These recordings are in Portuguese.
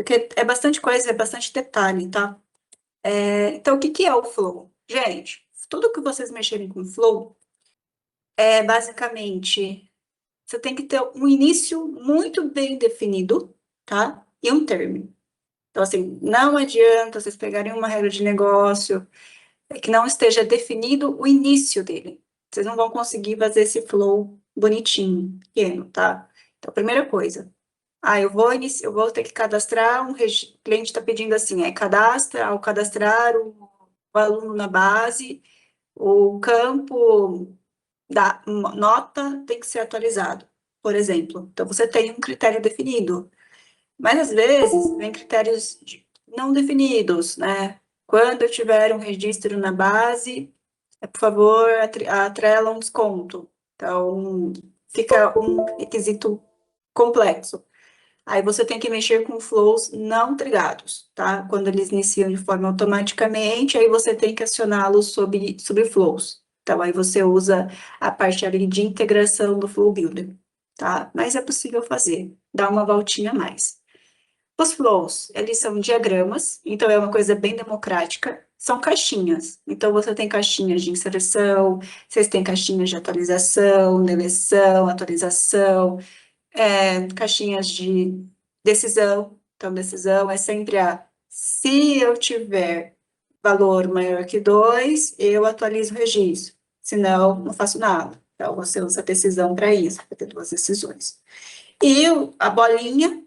porque é bastante coisa, é bastante detalhe, tá? Então, o que que é o flow? Gente, tudo que vocês mexerem com flow é basicamente, você tem que ter um início muito bem definido, tá? E um término. Então, assim, não adianta vocês pegarem uma regra de negócio que não esteja definido o início dele. Vocês não vão conseguir fazer esse flow bonitinho, pequeno, tá? Então, primeira coisa, eu vou ter que cadastrar o cliente está pedindo assim, ao cadastrar o aluno na base, o campo da nota tem que ser atualizado, por exemplo. Então, você tem um critério definido, mas às vezes vem critérios não definidos, né? Quando eu tiver um registro na base, por favor, atrela um desconto. Então, fica um requisito complexo. Aí você tem que mexer com flows não trigados, tá? Quando eles iniciam de forma automaticamente, aí você tem que acioná-los sobre flows. Então, aí você usa a parte ali de integração do Flow Builder, tá? Mas é possível fazer, dá uma voltinha a mais. Os flows, eles são diagramas, então é uma coisa bem democrática, são caixinhas. Então, você tem caixinhas de inserção, vocês têm caixinhas de atualização, deleção, atualização, caixinhas de decisão. Então, decisão é sempre se eu tiver valor maior que 2, eu atualizo o registro. Senão, não faço nada. Então, você usa a decisão para isso, para ter duas decisões. E a bolinha,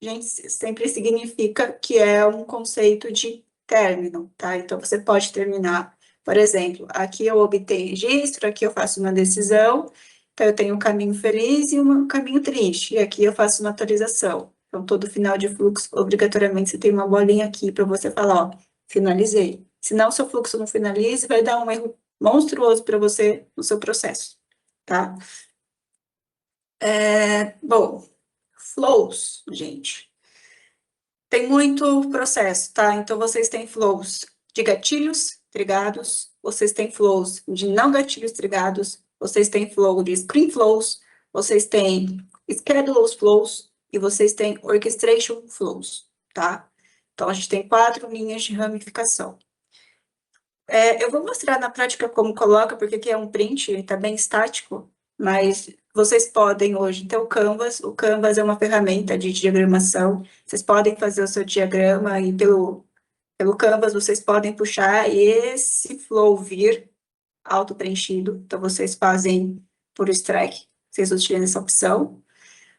gente, sempre significa que é um conceito de término, tá? Então, você pode terminar, por exemplo, aqui eu obtenho registro, aqui eu faço uma decisão, então eu tenho um caminho feliz e um caminho triste, e aqui eu faço uma atualização. Então, todo final de fluxo, obrigatoriamente, você tem uma bolinha aqui para você falar, ó, finalizei. Senão, o seu fluxo não finaliza, vai dar um erro monstruoso para você no seu processo, tá? Bom, flows, gente. Tem muito processo, tá? Então, vocês têm flows de gatilhos trigados, vocês têm flows de não gatilhos trigados, vocês têm flow de screen flows, vocês têm schedule flows e vocês têm orchestration flows, tá? Então, a gente tem 4 linhas de ramificação. Eu vou mostrar na prática como coloca, porque aqui é um print, está bem estático, mas vocês podem hoje ter o Canvas é uma ferramenta de diagramação, vocês podem fazer o seu diagrama e pelo Canvas vocês podem puxar esse flow vir auto-preenchido, então vocês fazem por strike, vocês utilizam essa opção.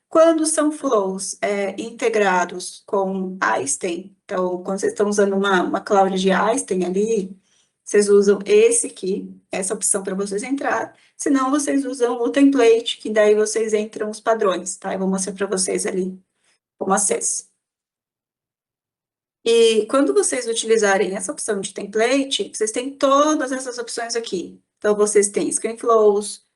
Quando são flows integrados com Einstein, então quando vocês estão usando uma cloud de Einstein ali, vocês usam esse aqui, essa opção para vocês entrar, senão vocês usam o template, que daí vocês entram os padrões, tá? Eu vou mostrar para vocês ali como acesso. E quando vocês utilizarem essa opção de template, vocês têm todas essas opções aqui. Então, vocês têm Screen Flows,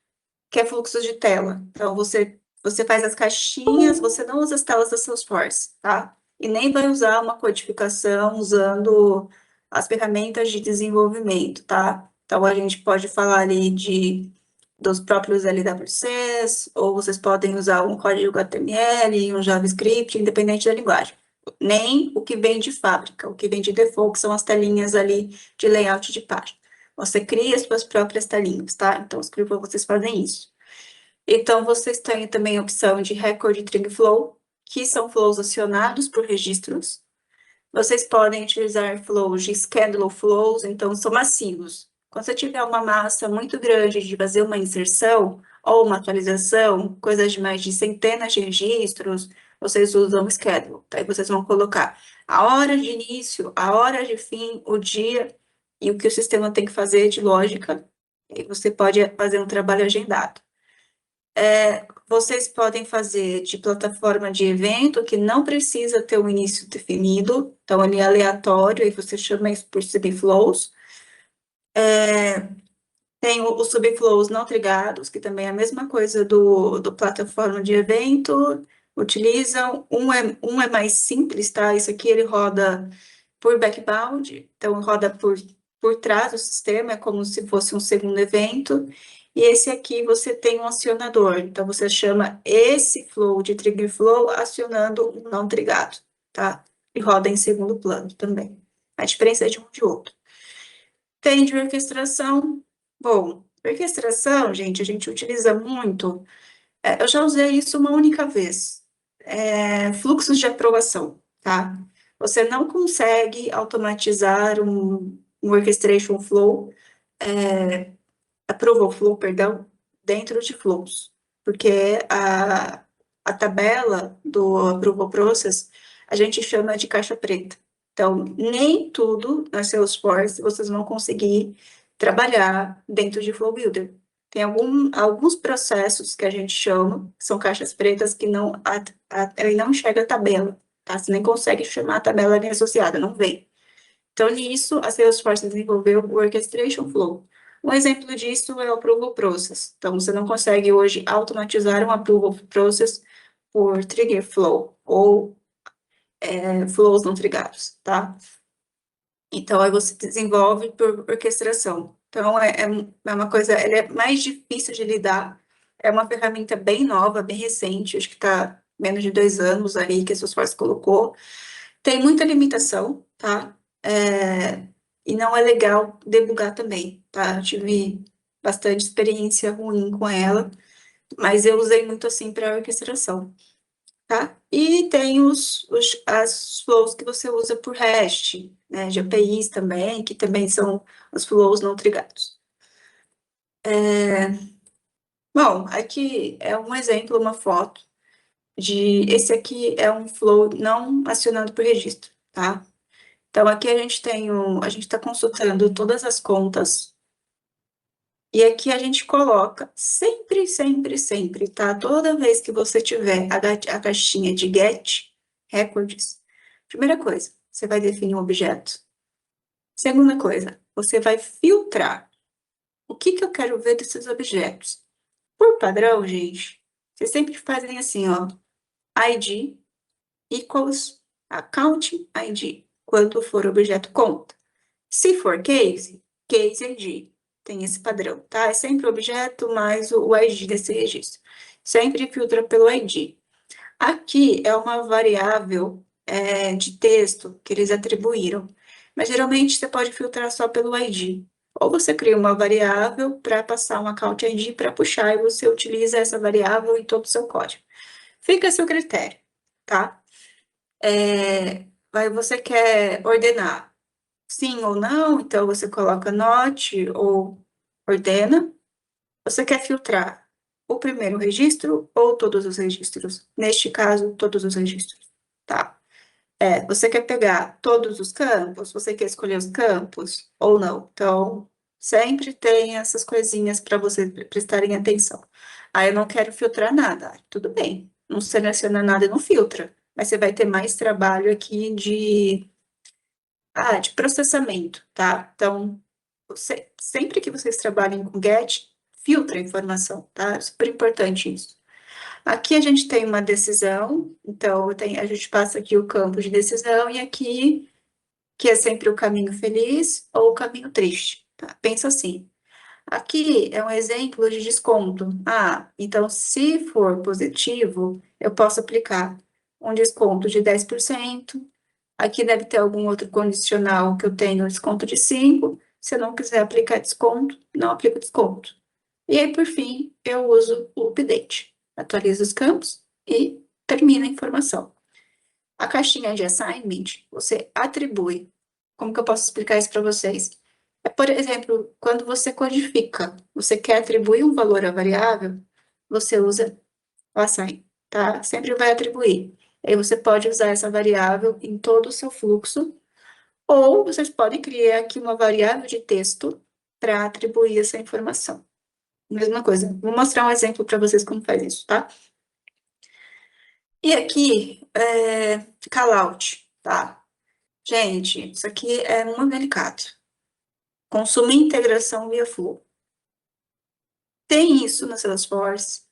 que é fluxos de tela. Então, você faz as caixinhas, você não usa as telas da Salesforce, tá? E nem vai usar uma codificação usando as ferramentas de desenvolvimento, tá? Então, a gente pode falar ali dos próprios LWCs, ou vocês podem usar um código HTML, um JavaScript, independente da linguagem. Nem o que vem de fábrica, o que vem de default, que são as telinhas ali de layout de página. Você cria as suas próprias telinhas, tá? Então, os Scribble, vocês fazem isso. Então, vocês têm também a opção de Record Trig Flow, que são flows acionados por registros. Vocês podem utilizar flows de Schedule Flows, então são massivos. Quando você tiver uma massa muito grande de fazer uma inserção ou uma atualização, coisas de mais de centenas de registros, vocês usam o Schedule. Aí vocês vão colocar a hora de início, a hora de fim, o dia e o que o sistema tem que fazer de lógica. E você pode fazer um trabalho agendado. Vocês podem fazer de plataforma de evento, que não precisa ter um início definido, então ele é aleatório, e você chama isso por subflows. Tem os subflows não trigados, que também é a mesma coisa do plataforma de evento, utilizam, um é mais simples, tá? Isso aqui ele roda por backbound, então roda por trás do sistema, é como se fosse um segundo evento, e esse aqui você tem um acionador, então você chama esse flow de trigger flow acionando um não trigado, tá? e roda em segundo plano também. A diferença é de um de outro. Tem de orquestração. Bom, orquestração, gente, a gente utiliza muito. Eu já usei isso uma única vez. Fluxos de aprovação, tá? Você não consegue automatizar um orchestration flow, approval flow, perdão, dentro de flows, porque a tabela do approval process a gente chama de caixa preta. Então, nem tudo na Salesforce vocês vão conseguir trabalhar dentro de Flow Builder. Tem alguns processos que a gente chama, que são caixas pretas, que ele não enxerga a tabela, tá? Você nem consegue chamar a tabela ali associada, não vem. Então, nisso, a Salesforce desenvolveu o Orchestration Flow. Um exemplo disso é o Approval Process. Então, você não consegue hoje automatizar um Approval Process por Trigger Flow ou flows não trigados, tá? Então, aí você desenvolve por orquestração. Então, é uma coisa, ela é mais difícil de lidar, é uma ferramenta bem nova, bem recente, acho que está menos de 2 anos aí que a Salesforce colocou. Tem muita limitação, tá? E não é legal debugar também, tá? Eu tive bastante experiência ruim com ela, mas eu usei muito assim para orquestração, tá? E tem as flows que você usa por REST, né? De APIs também, que também são os flows não trigados. Bom, aqui é um exemplo, uma foto esse aqui é um flow não acionado por registro, tá? Então, aqui a gente a gente está consultando todas as contas, e aqui a gente coloca sempre, sempre, sempre, tá? Toda vez que você tiver a caixinha de get records, primeira coisa, você vai definir um objeto. Segunda coisa, você vai filtrar. O que que eu quero ver desses objetos? Por padrão, gente, vocês sempre fazem assim, ó, ID equals account ID, quando for objeto conta. Se for case, case ID. Tem esse padrão, tá? É sempre o objeto mais o ID desse registro. Sempre filtra pelo ID. Aqui é uma variável de texto que eles atribuíram, mas geralmente você pode filtrar só pelo ID. Ou você cria uma variável para passar um account ID para puxar e você utiliza essa variável em todo o seu código. Fica a seu critério, tá? Você quer ordenar sim ou não, então você coloca not ou ordena. Você quer filtrar o primeiro registro ou todos os registros? Neste caso, todos os registros, tá? Você quer pegar todos os campos? Você quer escolher os campos ou não? Então, sempre tem essas coisinhas para vocês prestarem atenção. Eu não quero filtrar nada. Tudo bem, não seleciona nada e não filtra. Mas você vai ter mais trabalho aqui de processamento, tá? Então, sempre que vocês trabalhem com GET, filtra a informação, tá? É super importante isso. Aqui a gente tem uma decisão, então a gente passa aqui o campo de decisão e aqui, que é sempre o caminho feliz ou o caminho triste, tá? Pensa assim. Aqui é um exemplo de desconto. Então se for positivo, eu posso aplicar um desconto de 10%. Aqui deve ter algum outro condicional que eu tenho desconto de 5%. Se eu não quiser aplicar desconto, não aplico desconto. E aí, por fim, eu uso o update. Atualizo os campos e termina a informação. A caixinha de assignment, você atribui. Como que eu posso explicar isso para vocês? Por exemplo, quando você codifica, você quer atribuir um valor à variável, você usa o assign, tá? Sempre vai atribuir. Aí você pode usar essa variável em todo o seu fluxo, ou vocês podem criar aqui uma variável de texto para atribuir essa informação. Mesma coisa. Vou mostrar um exemplo para vocês como faz isso, tá? E aqui, callout, tá? Gente, isso aqui é muito delicado. Consumir integração via Flow. Tem isso na Salesforce,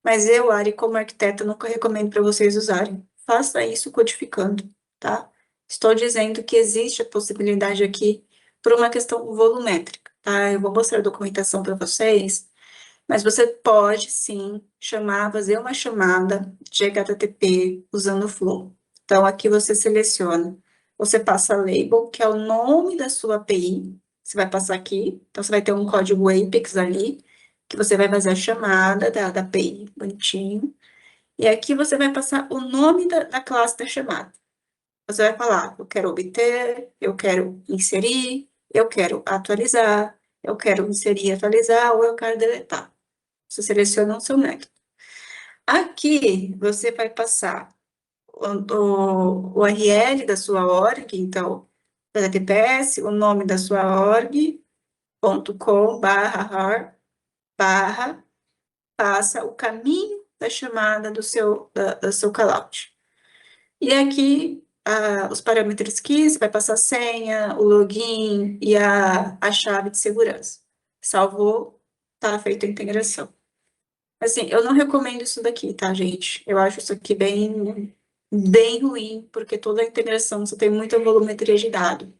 mas eu, Ari, como arquiteta, nunca recomendo para vocês usarem. Faça isso codificando, tá? Estou dizendo que existe a possibilidade aqui por uma questão volumétrica, tá? Eu vou mostrar a documentação para vocês, mas você pode, sim, fazer uma chamada de HTTP usando o Flow. Então, aqui você seleciona, você passa label, que é o nome da sua API, você vai passar aqui, então você vai ter um código Apex ali, que você vai fazer a chamada da API, bonitinho, e aqui você vai passar o nome da classe da chamada. Você vai falar, eu quero obter, eu quero inserir, eu quero atualizar, eu quero inserir e atualizar, ou eu quero deletar. Você seleciona o seu método. Aqui, você vai passar o URL da sua org, então, https, o nome da sua org.com/har/, passa o caminho da chamada do seu callout. E aqui, os parâmetros keys, vai passar a senha, o login e a chave de segurança. Salvou, tá feita a integração. Assim, eu não recomendo isso daqui, tá, gente? Eu acho isso aqui bem ruim, porque toda a integração, você tem muita volumetria de dado.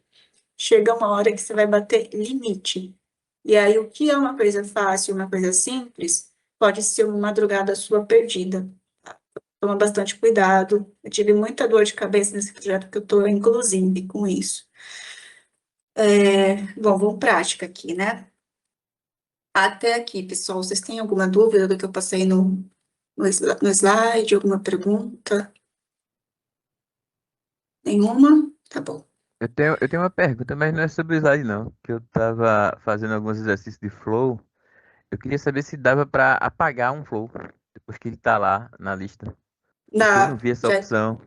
Chega uma hora que você vai bater limite. E aí, o que é uma coisa fácil, uma coisa simples, pode ser uma madrugada sua perdida. Toma bastante cuidado. Eu tive muita dor de cabeça nesse projeto que eu estou, inclusive, com isso. Bom, vamos prática aqui, né? Até aqui, pessoal, vocês têm alguma dúvida do que eu passei no slide? Alguma pergunta? Nenhuma? Tá bom. Eu tenho uma pergunta, mas não é sobre o slide, não. Que eu tava fazendo alguns exercícios de flow. Eu queria saber se dava para apagar um flow depois que ele tá lá na lista. Porque eu não Dá, vi essa já opção.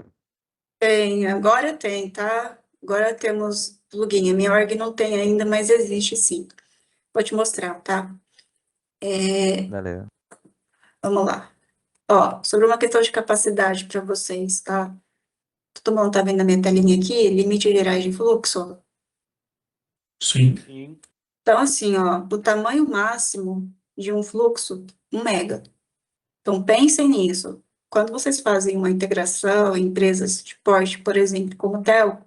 tem, agora tem, tá? Agora temos plugin. A minha org não tem ainda, mas existe sim. Vou te mostrar, tá? Valeu. Vamos lá. Ó, sobre uma questão de capacidade para vocês, tá? Todo mundo tá vendo a minha telinha aqui? Limite gerais de fluxo. Sim. Sim. Então, assim, ó, o tamanho máximo de um fluxo, 1 mega. Então, pensem nisso. Quando vocês fazem uma integração em empresas de porte, por exemplo, como o Telco,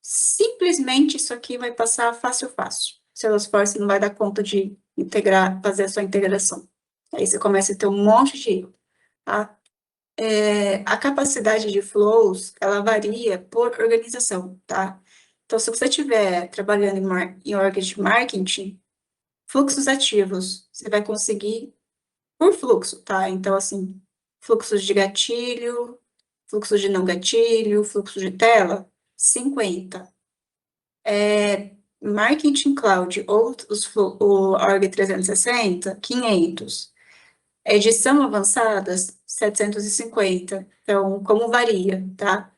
simplesmente isso aqui vai passar fácil, fácil. Salesforce não vai dar conta de integrar, fazer a sua integração. Aí você começa a ter um monte de erro, tá? A capacidade de flows, ela varia por organização, tá? Então, se você estiver trabalhando em org de marketing, fluxos ativos, você vai conseguir por fluxo, tá? Então, assim, fluxos de gatilho, fluxo de não gatilho, fluxo de tela, 50. Marketing Cloud ou o Org 360, 500. Edição avançada, 750. Então, como varia, tá?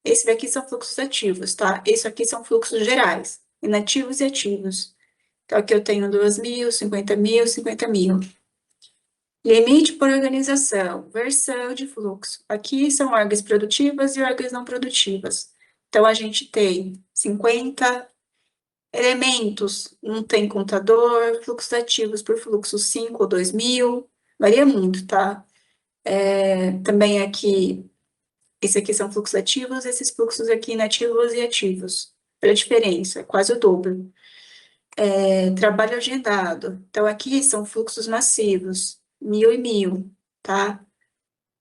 Esse daqui são fluxos ativos, tá? Isso aqui são fluxos gerais, inativos e ativos. Então, aqui eu tenho 2.000, 50.000, 50.000. Limite por organização, versão de fluxo. Aqui são orgs produtivas e orgs não produtivas. Então, a gente tem 50 elementos, não tem contador, fluxos ativos por fluxo 5 ou 2.000, varia muito, tá? Também aqui, esse aqui são fluxos ativos, esses fluxos aqui inativos e ativos. Olha a diferença, é quase o dobro. Trabalho agendado. Então, aqui são fluxos massivos, 1.000 e 1.000, tá?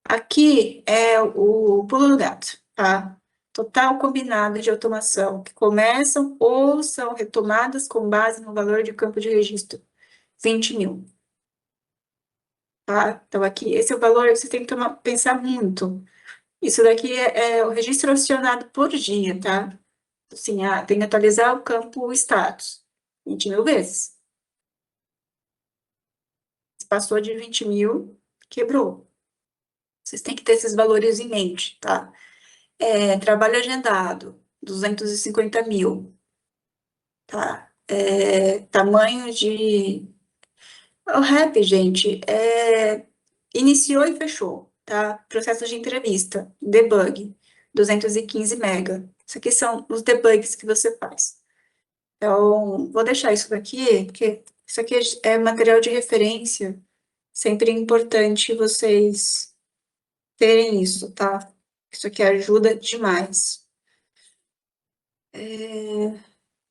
Aqui é o pulo do gato, tá? Total combinado de automação, que começam ou são retomadas com base no valor de campo de registro, 20.000, tá? Então, aqui, esse é o valor, você tem que pensar muito. Isso daqui é o registro acionado por dia, tá? Assim, tem que atualizar o campo status, 20.000 vezes. Se passou de 20.000, quebrou. Vocês têm que ter esses valores em mente, tá? Trabalho agendado, 250.000, tá? Tamanho de... O RAP, gente, iniciou e fechou, tá? Processo de entrevista, debug, 215 mega. Isso aqui são os debugs que você faz. Então, vou deixar isso daqui, porque isso aqui é material de referência. Sempre é importante vocês terem isso, tá? Isso aqui ajuda demais. Então,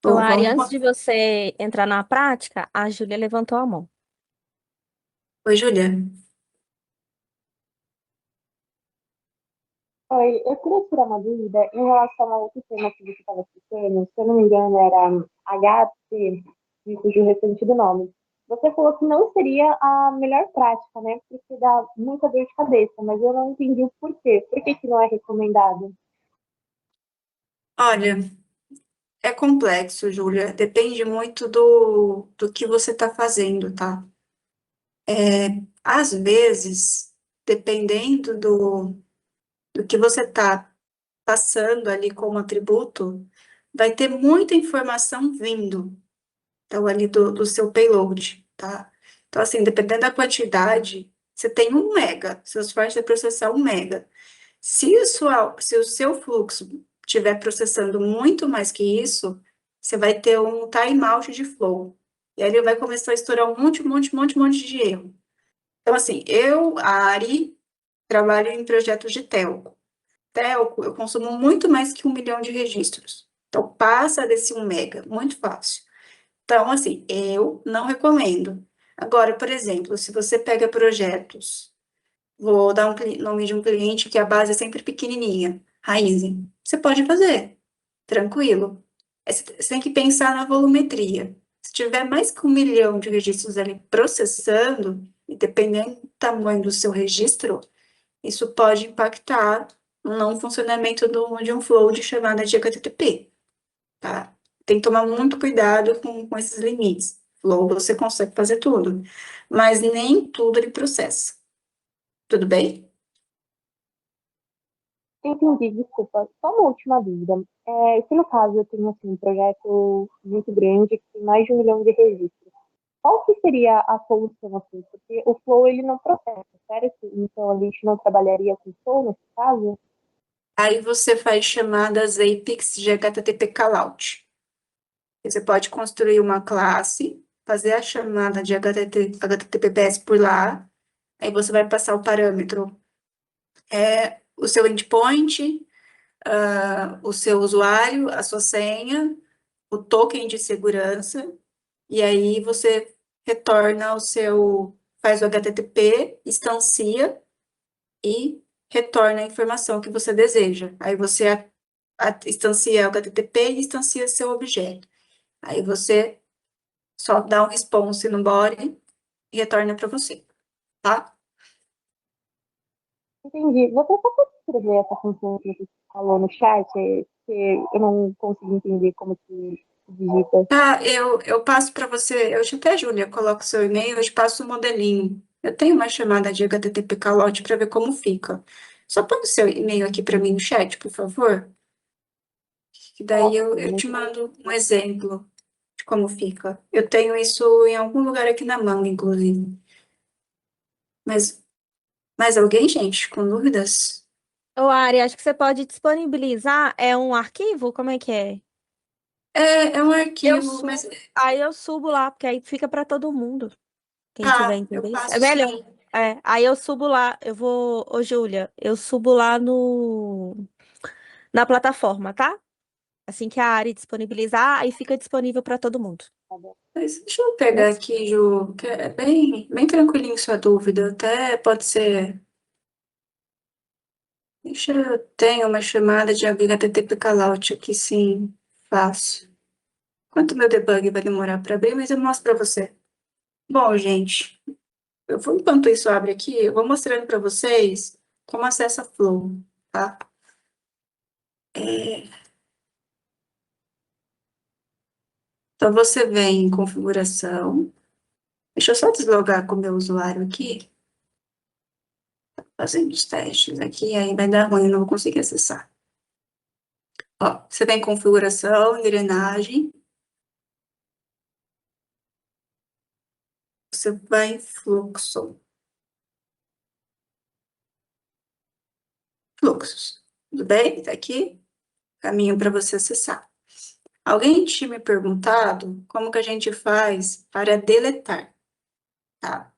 Bom, Ari, vamos. antes de você entrar na prática, a Júlia levantou a mão. Oi, Júlia. Oi, eu queria tirar uma dúvida em relação ao outro tema que você estava citando, se eu não me engano era HC, me fugiu o restante do nome. Você falou que não seria a melhor prática, né? Porque dá muita dor de cabeça, mas eu não entendi o porquê. Por que que não é recomendado? Olha, é complexo, Júlia. Depende muito do que você está fazendo, tá? Às vezes, dependendo do que você está passando ali como atributo, vai ter muita informação vindo, então, ali do seu payload, tá? Então, assim, dependendo da quantidade, você tem 1 mega, seus files vai processar 1 mega. Se o seu fluxo estiver processando muito mais que isso, você vai ter um timeout de flow. E aí ele vai começar a estourar um monte de erro. Então, assim, a Ari, trabalho em projetos de telco. Telco, eu consumo muito mais que 1 milhão de registros. Então, passa desse 1 mega, muito fácil. Então, assim, eu não recomendo. Agora, por exemplo, se você pega projetos, vou dar nome de um cliente que a base é sempre pequenininha, Raizen, você pode fazer, tranquilo. Você tem que pensar na volumetria. Se tiver mais que 1 milhão de registros ali processando, e dependendo do tamanho do seu registro, isso pode impactar no não funcionamento de um flow de chamada de HTTP, tá? Tem que tomar muito cuidado com esses limites. Flow você consegue fazer tudo, mas nem tudo ele processa. Tudo bem? Entendi, desculpa. Só uma última dúvida. Se no caso eu tenho assim, um projeto muito grande, que tem mais de 1 milhão de registros, qual que seria a solução assim? Porque o Flow ele não processa, certo? Então a gente não trabalharia com Flow nesse caso? Aí você faz chamadas Apex de HTTP callout. Você pode construir uma classe, fazer a chamada de HTTPS por lá, aí você vai passar o parâmetro, o seu endpoint, o seu usuário, a sua senha, o token de segurança, e aí você retorna faz o HTTP, instancia e retorna a informação que você deseja. Aí você instancia o HTTP e instancia seu objeto. Aí você só dá um response no body e retorna para você, tá? Entendi. Você só pode escrever essa função que você falou no chat, que eu não consigo entender como que se digita. Tá, eu passo para você, eu te até, Júlia, coloco seu e-mail, eu te passo o modelinho. Eu tenho uma chamada de HTTP calote para ver como fica. Só põe o seu e-mail aqui para mim no chat, por favor, que daí eu te Muito mando um exemplo de como fica. Eu tenho isso em algum lugar aqui na manga, inclusive. Mas mais alguém, gente, com dúvidas? Ô, Ari, acho que você pode disponibilizar, é um arquivo? Como é que é? É um Eu arquivo, subo, mas aí eu subo lá, porque aí fica para todo mundo, quem tiver tá, eu interesse. É passo melhor. sim. Aí eu subo lá, ô Júlia, eu subo lá na plataforma, tá? Assim que a Ari disponibilizar, aí fica disponível para todo mundo. obrigada. Mas deixa eu pegar Beleza? aqui, Ju, que é bem tranquilinho sua dúvida. Até pode ser. Deixa eu tenho uma chamada de HTTP callout aqui, sim, fácil. Quanto meu debug vai demorar para abrir, mas eu mostro para você. Bom, gente, enquanto isso abre aqui, eu vou mostrando para vocês como acessa Flow, tá? Então, você vem em configuração. Deixa eu só deslogar com o meu usuário aqui, fazendo os testes aqui, aí vai dar ruim, eu não vou conseguir acessar. Ó, você vem em configuração, engrenagem, você vai em fluxo, fluxos. Tudo bem? Tá aqui, caminho para você acessar. Alguém tinha me perguntado como que a gente faz para deletar, tá?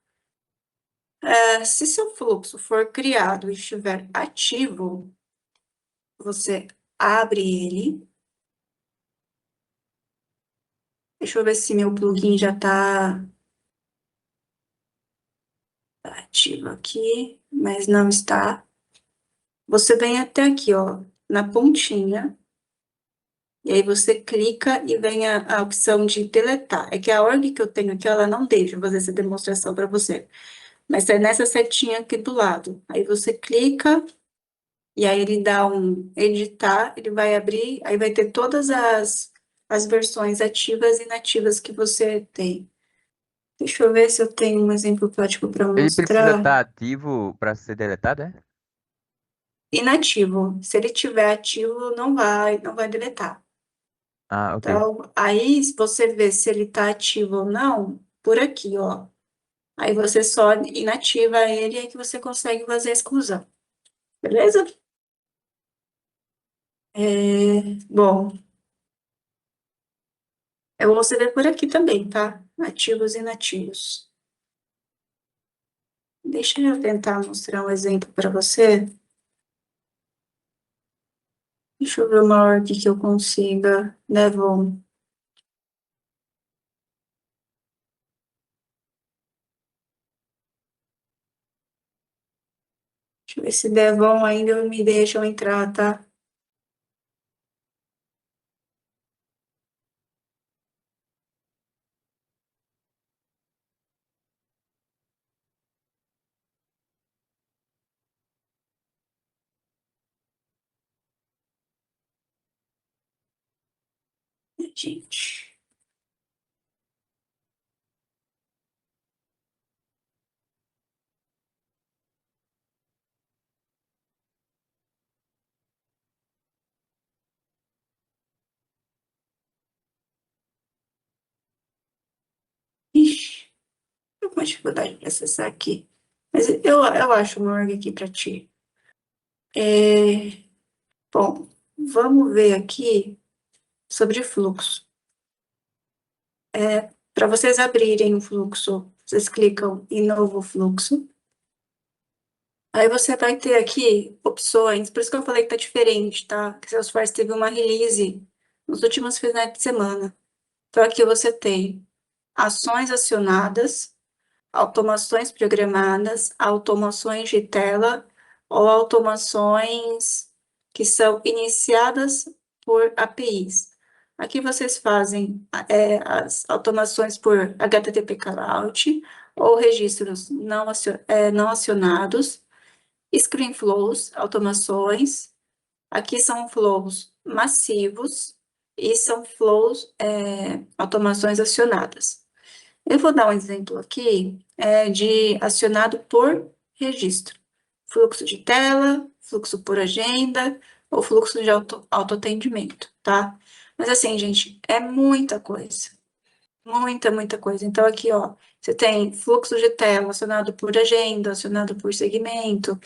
Se seu fluxo for criado e estiver ativo, você abre ele. Deixa eu ver se meu plugin já está ativo aqui, mas não está. Você vem até aqui, ó, na pontinha, e aí você clica e vem a opção de deletar. É que a org que eu tenho aqui, ela não deixa eu fazer essa demonstração para você. Mas é nessa setinha aqui do lado. Aí você clica, e aí ele dá um editar, ele vai abrir, aí vai ter todas as versões ativas e inativas que você tem. Deixa eu ver se eu tenho um exemplo prático para Ele precisa mostrar. estar ativo para ser deletado, é? Inativo. Se ele tiver ativo, não vai deletar. Ah, ok. Então, aí se você vê se ele está ativo ou não, por aqui, ó. Aí você só inativa ele e aí que você consegue fazer a exclusão. Beleza? Bom, eu vou você ver por aqui também, tá? Ativos e inativos. Deixa eu tentar mostrar um exemplo para você. Deixa eu ver uma ordem que eu consiga. Devon. Deixa eu ver se Devon ainda me deixam entrar, tá? Gente. Ixi, tô com uma dificuldade de acessar aqui. Mas eu acho uma org aqui para ti. Bom, vamos ver aqui sobre fluxo. Para vocês abrirem o fluxo, vocês clicam em novo fluxo. Aí você vai ter aqui opções, por isso que eu falei que tá diferente, tá? Que Salesforce teve uma release nos últimos finais de semana. Então aqui você tem ações acionadas, automações programadas, automações de tela ou automações que são iniciadas por APIs. Aqui vocês fazem as automações por HTTP callout ou registros não acionados, screen flows, automações. Aqui são flows massivos e são flows, automações acionadas. Eu vou dar um exemplo aqui de acionado por registro. Fluxo de tela, fluxo por agenda ou fluxo de autoatendimento, tá? Mas assim, gente, é muita coisa. Muita, muita coisa. Então, aqui, ó, você tem fluxo de tela acionado por agenda, acionado por segmento.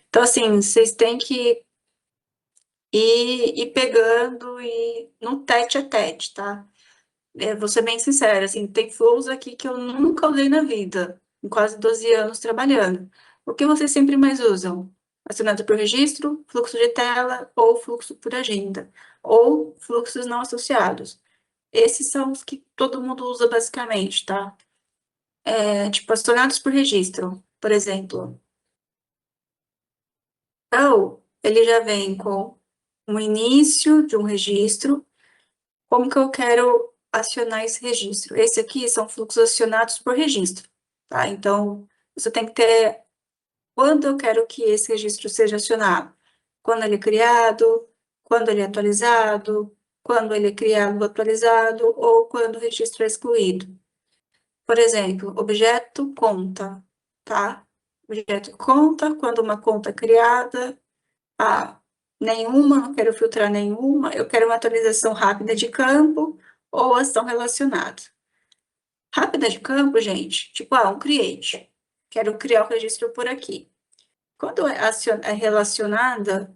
Então, assim, vocês têm que ir pegando e no tete a tete, tá? Vou ser bem sincera, assim, tem flows aqui que eu nunca usei na vida, em quase 12 anos trabalhando. O que vocês sempre mais usam? Acionado por registro, fluxo de tela ou fluxo por agenda, ou fluxos não associados. Esses são os que todo mundo usa basicamente, tá? Tipo, acionados por registro, por exemplo. Então, ele já vem com o início de um registro. Como que eu quero acionar esse registro? Esse aqui são fluxos acionados por registro, tá? Então, você tem que ter quando eu quero que esse registro seja acionado. Quando ele é criado, quando ele é atualizado, quando ele é criado atualizado, ou quando o registro é excluído. Por exemplo, objeto conta, tá? Objeto conta, quando uma conta é criada, nenhuma, não quero filtrar nenhuma, eu quero uma atualização rápida de campo ou ação relacionada. Rápida de campo, gente, tipo, um create. Quero criar o registro por aqui. Quando é relacionada,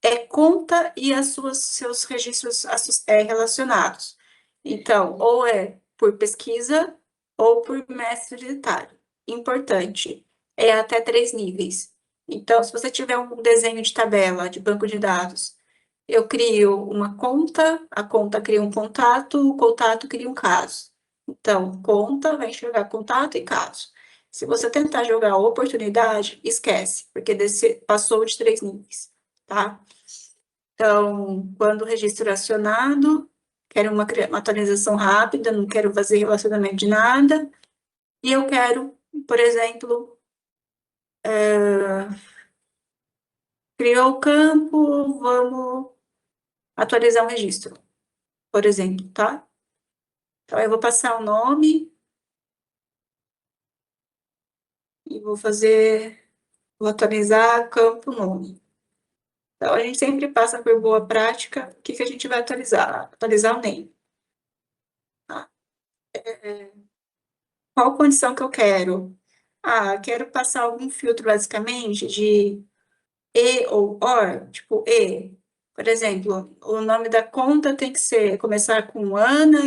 é conta e seus registros relacionados. Então, ou é por pesquisa ou por mestre de detalhe. Importante, é até 3 níveis. Então, se você tiver um desenho de tabela de banco de dados, eu crio uma conta, a conta cria um contato, o contato cria um caso. Então, conta vai enxergar contato e caso. Se você tentar jogar a oportunidade, esquece, porque passou de 3 níveis, tá? Então, quando o registro é acionado, quero uma atualização rápida, não quero fazer relacionamento de nada, e eu quero, por exemplo, criou o campo, vamos atualizar um registro, por exemplo, tá? Então, eu vou passar o nome e vou atualizar campo nome. Então, a gente sempre passa por boa prática, o que a gente vai atualizar? Atualizar o name. Tá? Qual condição que eu quero? Quero passar algum filtro, basicamente, de e ou or, tipo e. Por exemplo, o nome da conta tem que começar com Ana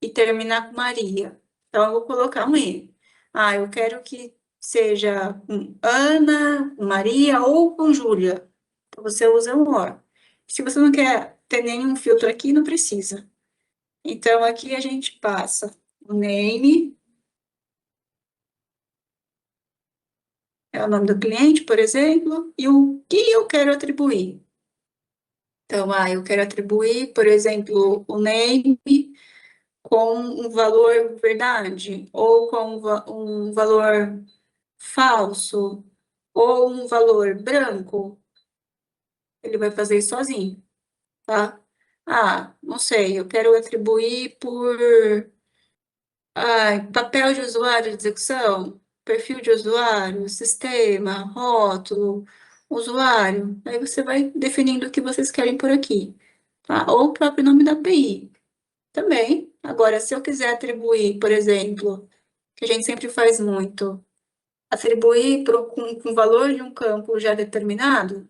e terminar com Maria. Então, eu vou colocar um e. Eu quero que seja com Ana, com Maria ou com Júlia. Então, você usa um or. Se você não quer ter nenhum filtro aqui, não precisa. Então, aqui a gente passa o name, é o nome do cliente, por exemplo, e o que eu quero atribuir. Então, eu quero atribuir, por exemplo, o name com um valor verdade, ou com um valor falso, ou um valor branco. Ele vai fazer isso sozinho, tá? Não sei, eu quero atribuir por papel de usuário de execução, perfil de usuário, sistema, rótulo, usuário. Aí você vai definindo o que vocês querem por aqui, tá? Ou o próprio nome da API também. Agora, se eu quiser atribuir, por exemplo, que a gente sempre faz muito, atribuir com o valor de um campo já determinado,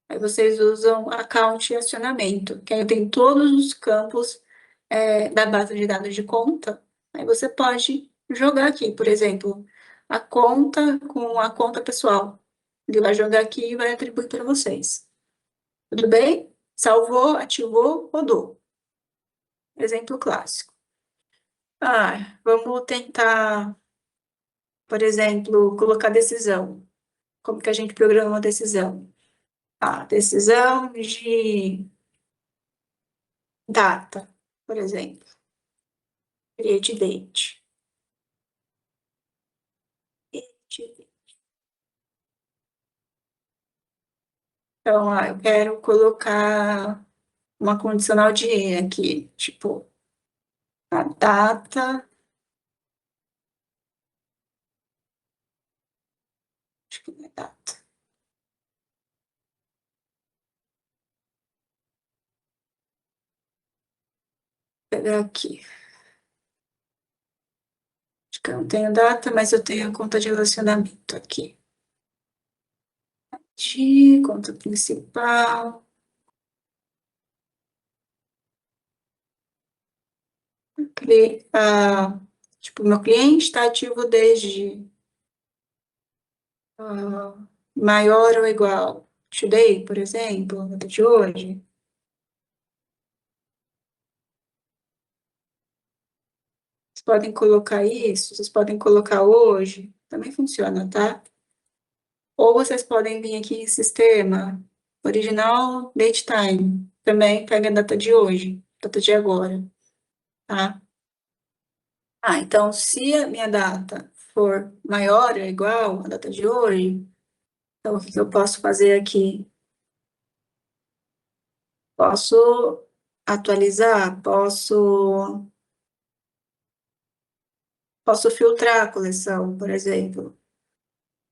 aí vocês usam account e acionamento, que aí tem todos os campos da base de dados de conta. Aí você pode jogar aqui, por exemplo, a conta com a conta pessoal. Ele vai jogar aqui e vai atribuir para vocês. Tudo bem? Salvou, ativou, rodou. Exemplo clássico. Vamos tentar, por exemplo, colocar decisão. Como que a gente programa uma decisão? Decisão de data, por exemplo. Create date. Então, eu quero colocar uma condicional de E aqui, tipo, a data. Acho que não é data. Vou pegar aqui. Acho que eu não tenho data, mas eu tenho a conta de relacionamento aqui. De conta principal. Tipo, meu cliente está ativo desde maior ou igual today, por exemplo, data de hoje. Vocês podem colocar isso, vocês podem colocar hoje, também funciona, tá? Ou vocês podem vir aqui em sistema, original date time, também pega a data de hoje, data de agora, tá? Então, se a minha data for maior ou igual à data de hoje, então o que eu posso fazer aqui? Posso atualizar, posso filtrar a coleção, por exemplo.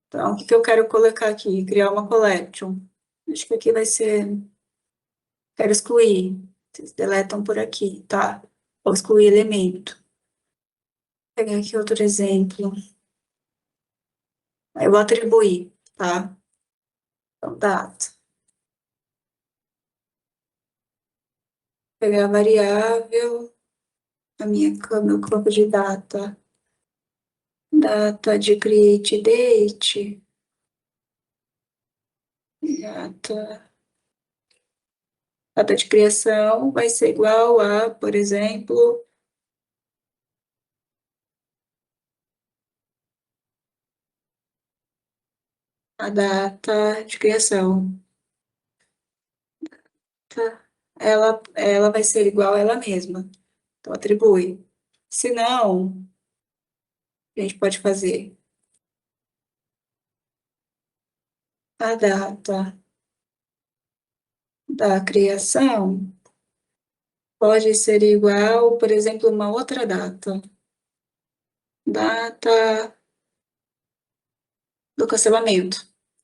Então, o que eu quero colocar aqui? Criar uma collection. Acho que aqui vai ser... Quero excluir. Vocês deletam por aqui, tá? Ou excluir elemento. Vou pegar aqui outro exemplo. Eu vou atribuir, tá? Então, data. Pegar a variável, meu campo de data. Data de create date. Data de criação vai ser igual a, por exemplo, a data de criação. Tá. Ela vai ser igual a ela mesma. Então, atribui. Se não, a gente pode fazer a data da criação pode ser igual, por exemplo, uma outra data. Data do cancelamento.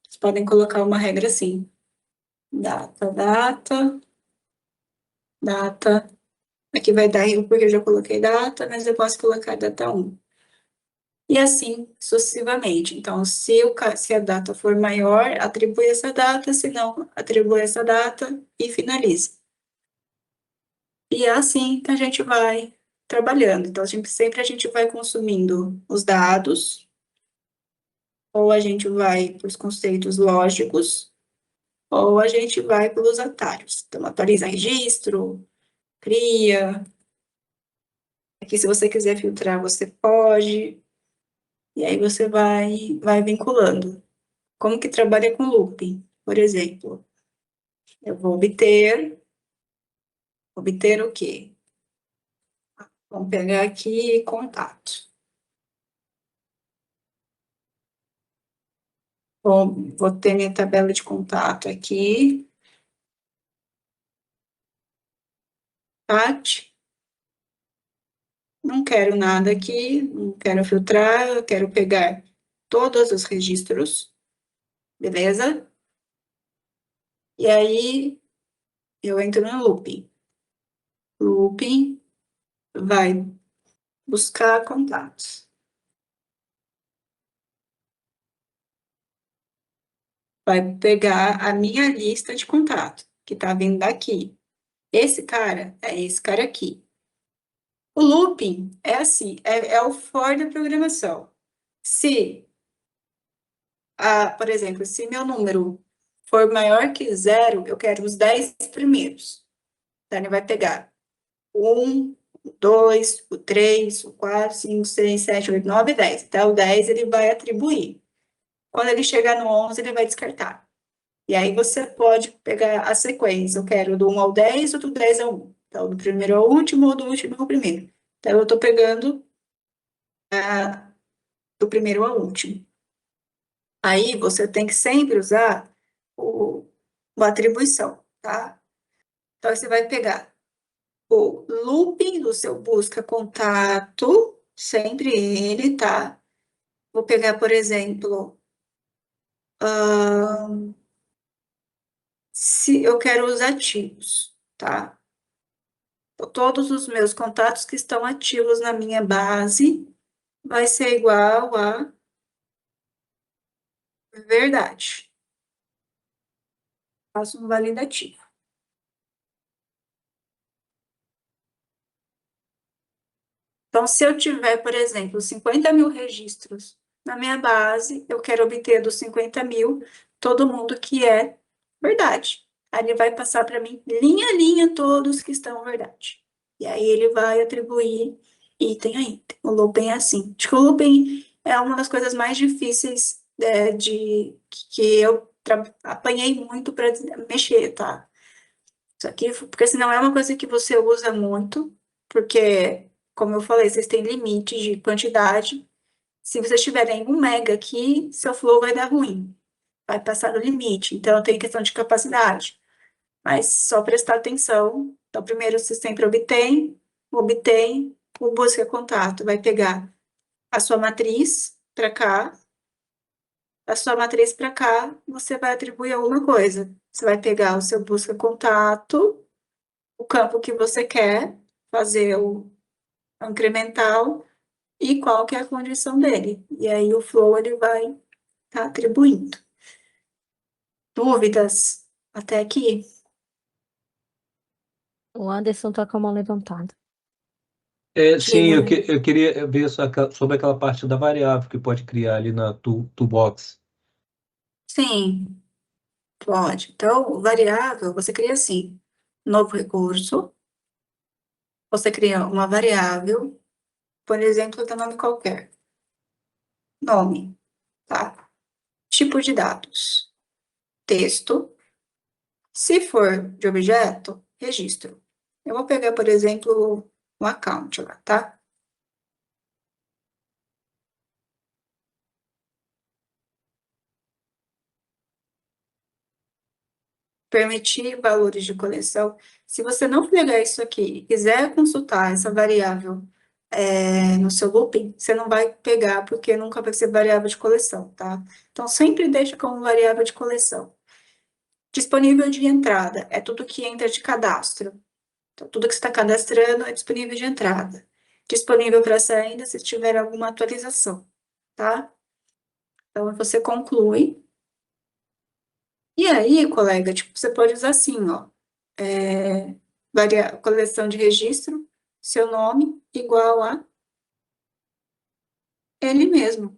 Vocês podem colocar uma regra assim. Data. Aqui vai dar erro porque eu já coloquei data, mas eu posso colocar data 1. E assim sucessivamente. Então, se a data for maior, atribui essa data, se não, atribui essa data e finaliza. E é assim que a gente vai trabalhando. Então, sempre a gente vai consumindo os dados, ou a gente vai para os conceitos lógicos, ou a gente vai pelos atalhos. Então, atualiza registro, cria. Aqui, se você quiser filtrar, você pode. E aí você vai vinculando. Como que trabalha com looping? Por exemplo, eu vou obter o quê? Vamos pegar aqui contato. Vou ter minha tabela de contato aqui. Tati. Não quero nada aqui, não quero filtrar, eu quero pegar todos os registros, beleza? E aí, eu entro no looping. Looping vai buscar contatos. Vai pegar a minha lista de contato, que tá vindo daqui. Esse cara é esse cara aqui. O looping é assim, é o for da programação. Se, por exemplo, se meu número for maior que 0, eu quero os 10 primeiros. Então, ele vai pegar o 1, o 2, o 3, o 4, 5, 6, 7, 8, 9, 10. Até o 10 ele vai atribuir. Quando ele chegar no 11, ele vai descartar. E aí você pode pegar a sequência. Eu quero do 1 ao 10 ou do 10 ao 1. Então, do primeiro ao último ou do último ao primeiro. Então, eu estou pegando do primeiro ao último. Aí, você tem que sempre usar a atribuição, tá? Então, você vai pegar o looping do seu busca contato, sempre ele, tá? Vou pegar, por exemplo, se eu quero os ativos, tá? Todos os meus contatos que estão ativos na minha base vai ser igual a verdade. Faço um validativo. Então, se eu tiver, por exemplo, 50 mil registros na minha base, eu quero obter dos 50 mil todo mundo que é verdade. Aí ele vai passar para mim, linha a linha, todos que estão verdade. E aí ele vai atribuir item a item. O looping é assim. Acho que o looping é uma das coisas mais difíceis que eu apanhei muito para mexer, tá? Isso aqui, porque senão é uma coisa que você usa muito, porque, como eu falei, vocês têm limite de quantidade. Se vocês tiverem 1 mega aqui, seu flow vai dar ruim, vai passar do limite. Então, tem questão de capacidade. Mas só prestar atenção. Então, primeiro, você sempre obtém o busca contato. Vai pegar a sua matriz para cá, a sua matriz para cá, você vai atribuir alguma coisa. Você vai pegar o seu busca contato, o campo que você quer, fazer o incremental e qual que é a condição dele. E aí o flow ele vai estar atribuindo. Dúvidas até aqui? O Anderson tá com a mão levantada. Sim, eu Diga. queria ver sobre aquela parte da variável que pode criar ali na toolbox. Sim, pode. Então, o variável, você cria assim, novo recurso, você cria uma variável, por exemplo, de nome qualquer. Nome, tá? tipo de dados, texto. Se for de objeto, registro. Eu vou pegar, por exemplo, um account lá, tá? Permitir valores de coleção. Se você não pegar isso aqui e quiser consultar essa variável no seu looping, você não vai pegar, porque nunca vai ser variável de coleção, tá? Então, sempre deixa como variável de coleção. Disponível de entrada, é tudo que entra de cadastro. Então, tudo que você está cadastrando é disponível de entrada. Disponível para saída se tiver alguma atualização, tá? Então, você conclui. E aí, colega, tipo, você pode usar assim, ó. Coleção de registro, seu nome igual a ele mesmo.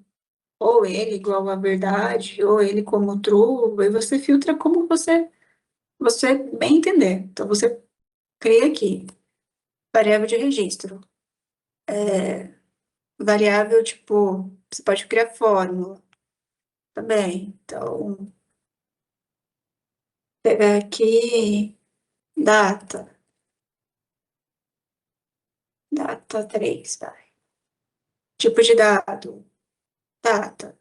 Ou ele igual a verdade, ou ele como true, aí você filtra como você bem entender. Então, você cria aqui, variável de registro. Variável, tipo, você pode criar fórmula também. Então, pegar aqui, data 3, vai. Tipo de dado, data.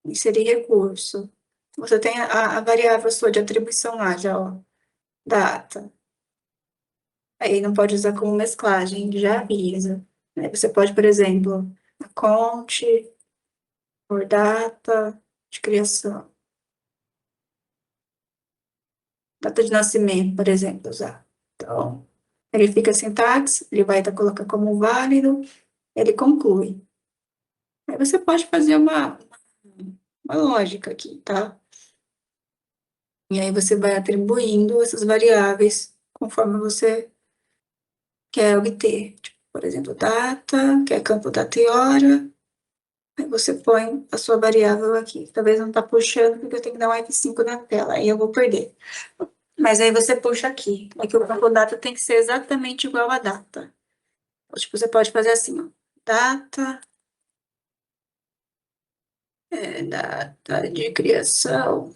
Inserir recurso. Você tem a variável sua de atribuição lá, já, ó, data. Aí não pode usar como mesclagem, já avisa. Aí você pode, por exemplo, conte por data de criação. Data de nascimento, por exemplo, usar. Então, verifica a sintaxe, ele vai estar colocando como válido, ele conclui. Aí você pode fazer uma lógica aqui, tá? E aí você vai atribuindo essas variáveis conforme você quer obter. Tipo, por exemplo, data, que é campo data e hora. Aí você põe a sua variável aqui. Talvez não tá puxando, porque eu tenho que dar um F5 na tela, aí eu vou perder. Mas aí você puxa aqui. Aqui o campo data tem que ser exatamente igual a data. Ou, tipo, você pode fazer assim, ó. Data data de criação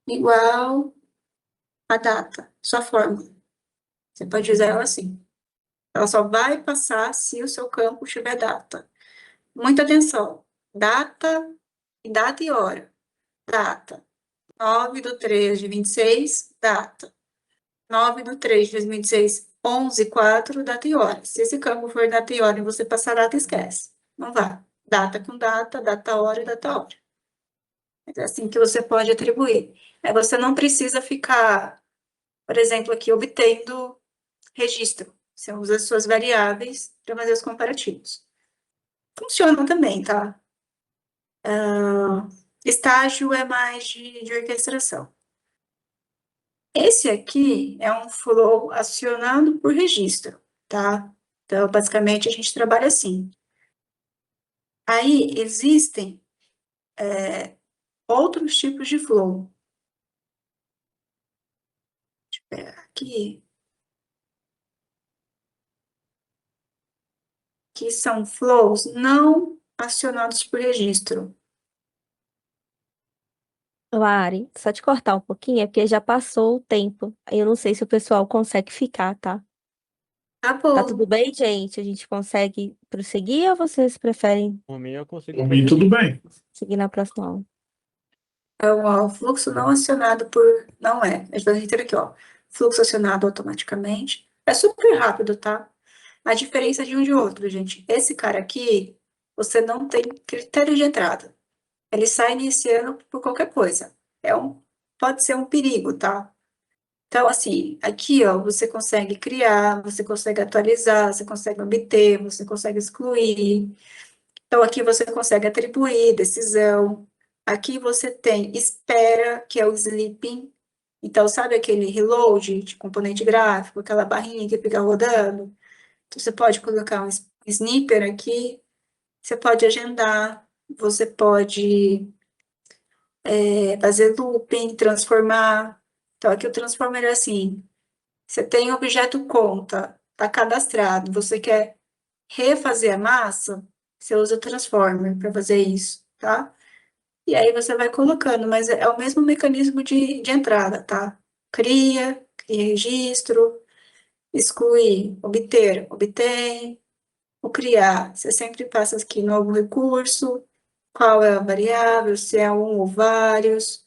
igual a data, sua fórmula. Você pode usar ela assim. Ela só vai passar se o seu campo tiver data. Muita atenção. Data e hora. Data. 9/3/26, data. 9/3/2026, 11/4, data e hora. Se esse campo for data e hora e você passar data, esquece. Não vá. Data com data, hora e data hora. É assim que você pode atribuir. Você não precisa ficar, por exemplo, aqui obtendo registro. Você usa as suas variáveis para fazer os comparativos. Funciona também, tá? Estágio é mais de orquestração. Esse aqui é um flow acionado por registro, tá? Então, basicamente, a gente trabalha assim. Aí, existem outros tipos de flow. Deixa eu pegar aqui. Que são flows não acionados por registro. Lari, só te cortar um pouquinho, é porque já passou o tempo. Aí eu não sei se o pessoal consegue ficar, tá? Tá Tá bom. tudo bem, gente? A gente consegue prosseguir ou vocês preferem Por mim, eu consigo. Por mim, tudo bem. seguir na próxima aula? Então, ó, o fluxo não acionado por... Não é. A gente vai ter aqui, ó. Fluxo acionado automaticamente. É super rápido, tá? A diferença de um de outro, gente. Esse cara aqui, você não tem critério de entrada. Ele sai iniciando por qualquer coisa. Pode ser um perigo, tá? Então, assim, aqui, ó, você consegue criar, você consegue atualizar, você consegue obter, você consegue excluir. Então, aqui você consegue atribuir decisão. Aqui você tem espera, que é o sleeping. Então, sabe aquele reload de componente gráfico, aquela barrinha que fica rodando? Então, você pode colocar um snipper aqui, você pode agendar, você pode fazer looping, transformar. Então, aqui o transformer é assim, você tem o objeto conta, está cadastrado, você quer refazer a massa, você usa o transformer para fazer isso, tá? E aí você vai colocando, mas é o mesmo mecanismo de entrada, tá? Cria registro, excluir, obter, obtém, o criar. Você sempre passa aqui novo recurso, qual é a variável, se é um ou vários,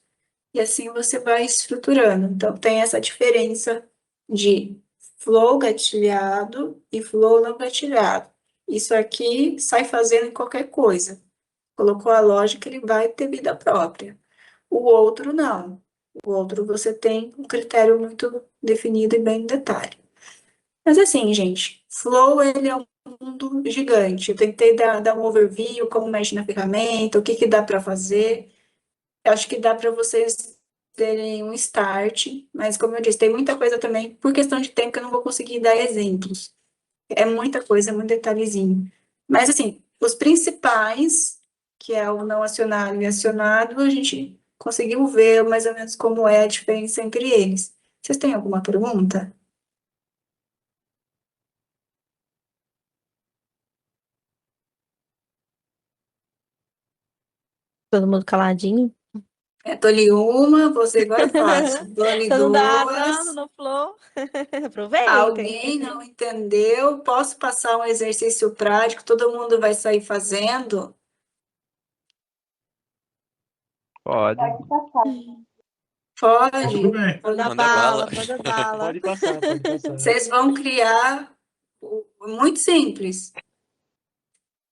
e assim você vai estruturando. Então, tem essa diferença de flow gatilhado e flow não gatilhado. Isso aqui sai fazendo em qualquer coisa. Colocou a lógica, ele vai ter vida própria. O outro, não. O outro, você tem um critério muito definido e bem em detalhe. Mas assim, gente, Flow, ele é um mundo gigante. Eu tentei dar um overview, como mexe na ferramenta, o que que dá para fazer. Eu acho que dá para vocês terem um start, mas como eu disse, tem muita coisa também, por questão de tempo, que eu não vou conseguir dar exemplos. É muita coisa, é muito detalhezinho. Mas assim, os principais, que é o não acionário e acionado, a gente conseguiu ver mais ou menos como é a diferença entre eles. Vocês têm alguma pergunta? Todo mundo caladinho. Dou-lhe uma, você agora fácil. Dou-lhe Todo mundo duas. arrasando no flow. Aproveitem. Alguém não entendeu? Posso passar um exercício prático? Todo mundo vai sair fazendo? Pode. Pode passar. Pode. Tudo bem. Manda Manda bala, bala. manda bala. Pode passar, pode passar. Vocês vão criar muito simples,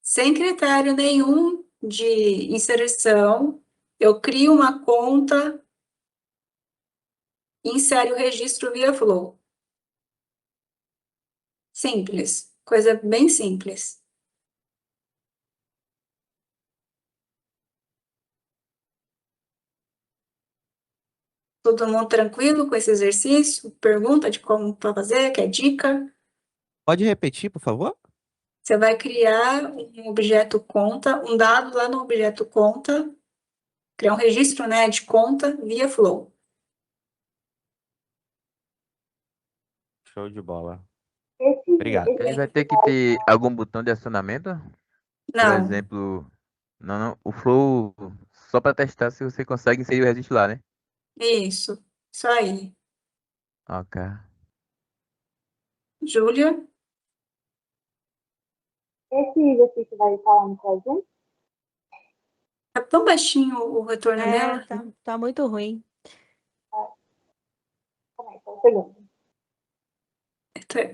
sem critério nenhum de inserção. Eu crio uma conta, insere o registro via Flow. Simples, coisa bem simples. Todo mundo tranquilo com esse exercício? Pergunta de como para fazer, quer dica? Pode repetir, por favor? Você vai criar um objeto conta, um dado lá no objeto conta, criar um registro, né, de conta via Flow. Show de bola. Esse Obrigado. Ele vai ter que ter algum botão de acionamento? Por Não, exemplo, não, o Flow, só para testar se você consegue inserir o registro lá, né? isso aí. Ok. Júlia? esse exercício vai estar lá no Classroom? Tá tão baixinho o retorno dela? Tá muito ruim. Calma aí, só um segundo.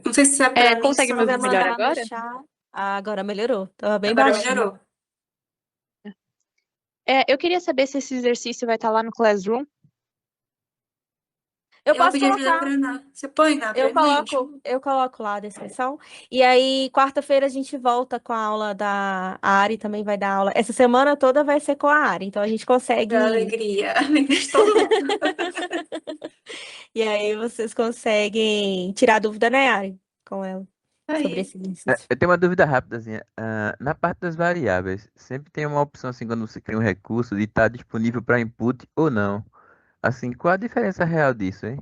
Não sei se é para mim, consegue só me Vai ouvir melhor mandar no agora? chat. Ah, agora melhorou. Tava bem agora baixinho. melhorou. Eu queria saber se esse exercício vai estar lá no Classroom. Eu Eu posso pedi ajuda colocar. para Ana. Você põe na presente? Eu coloco lá a descrição. E aí, quarta-feira a gente volta com a aula da a Ari também vai dar aula. Essa semana toda vai ser com a Ari, então a gente consegue. Da alegria. Alegria de todo mundo. E aí vocês conseguem tirar dúvida, né, Ari? Com ela sobre Aí. esse exercício. Eu tenho uma dúvida rápidazinha. Na parte das variáveis, sempre tem uma opção assim quando você cria um recurso de estar disponível para input ou não. Assim, qual a diferença real disso, hein?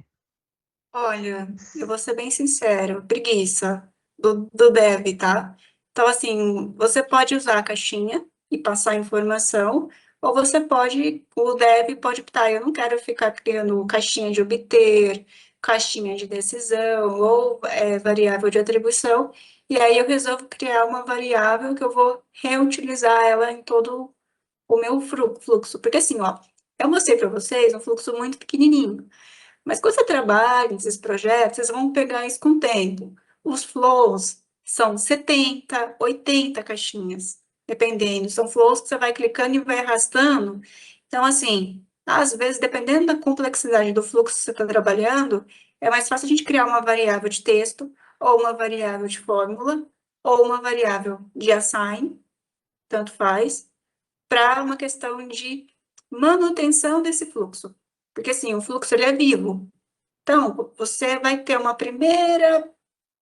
Olha, eu vou ser bem sincero, preguiça do dev, tá? Então, assim, você pode usar a caixinha e passar a informação, ou o dev pode optar, eu não quero ficar criando caixinha de obter, caixinha de decisão, ou variável de atribuição, e aí eu resolvo criar uma variável que eu vou reutilizar ela em todo o meu fluxo, porque assim, ó, eu mostrei para vocês um fluxo muito pequenininho, mas quando você trabalha nesses projetos, vocês vão pegar isso com o tempo. Os flows são 70, 80 caixinhas, dependendo. São flows que você vai clicando e vai arrastando. Então, assim, às vezes, dependendo da complexidade do fluxo que você está trabalhando, é mais fácil a gente criar uma variável de texto, ou uma variável de fórmula, ou uma variável de assign, tanto faz, para uma questão de manutenção desse fluxo. Porque, assim, o fluxo ele é vivo. Então, você vai ter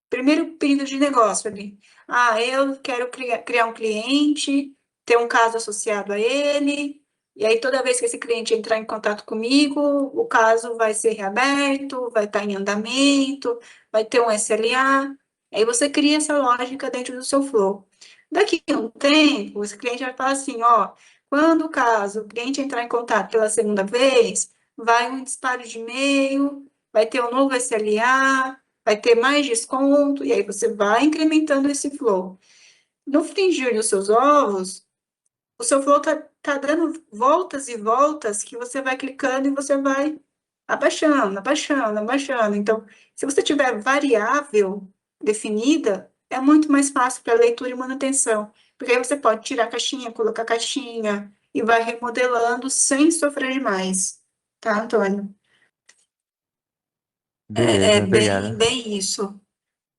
primeiro pedido de negócio ali. Ah, eu quero criar um cliente, ter um caso associado a ele, e aí toda vez que esse cliente entrar em contato comigo, o caso vai ser reaberto, vai estar em andamento, vai ter um SLA. Aí você cria essa lógica dentro do seu flow. Daqui a um tempo, esse cliente vai falar assim, ó, Quando, caso o cliente entrar em contato pela segunda vez, vai um disparo de e-mail, vai ter um novo SLA, vai ter mais desconto, e aí você vai incrementando esse flow. No frigir dos seus ovos, o seu flow tá dando voltas e voltas que você vai clicando e você vai abaixando, abaixando, abaixando. Então, se você tiver variável definida, é muito mais fácil para leitura e manutenção. Porque aí você pode tirar a caixinha, colocar a caixinha e vai remodelando sem sofrer demais. Tá, Antônio? É Beleza, obrigado. bem isso.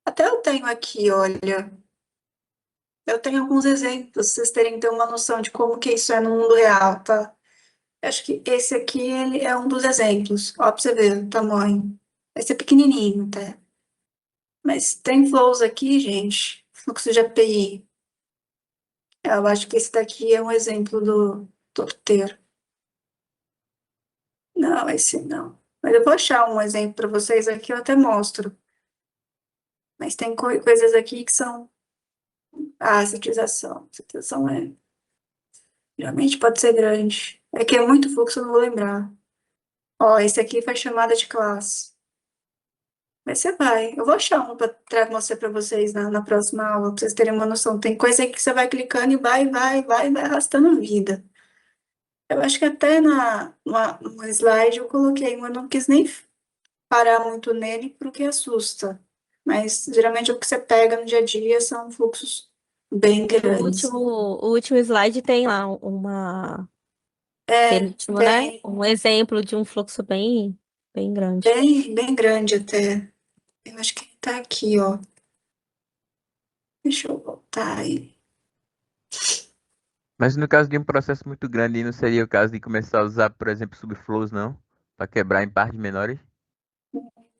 Até eu tenho aqui, olha, eu tenho alguns exemplos, pra vocês terem ter uma noção de como que isso é no mundo real, tá? Acho que esse aqui ele é um dos exemplos. Ó, pra você ver o tamanho. Esse é pequenininho, tá? Mas tem flows aqui, gente. Fluxo de API. Eu acho que esse daqui é um exemplo do torteiro. Não, esse não. Mas eu vou achar um exemplo para vocês aqui, eu até mostro. Mas tem coisas aqui que são... Ah, setização. Setização é... Geralmente pode ser grande. É que é muito fluxo, eu não vou lembrar. Ó, esse aqui foi chamada de classe. Mas você vai. Eu vou achar um para mostrar para vocês na próxima aula, para vocês terem uma noção. Tem coisa aí que você vai clicando e vai arrastando vida. Eu acho que até no slide eu coloquei, mas eu não quis nem parar muito nele porque assusta. Mas geralmente o que você pega no dia a dia são fluxos bem O grandes. último slide tem lá uma penúltimo, né? Bem, Um exemplo de um fluxo bem grande. bem grande até. Eu acho que tá aqui, ó. Deixa eu voltar aí. Mas no caso de um processo muito grande, não seria o caso de começar a usar, por exemplo, subflows, não? Para quebrar em partes menores?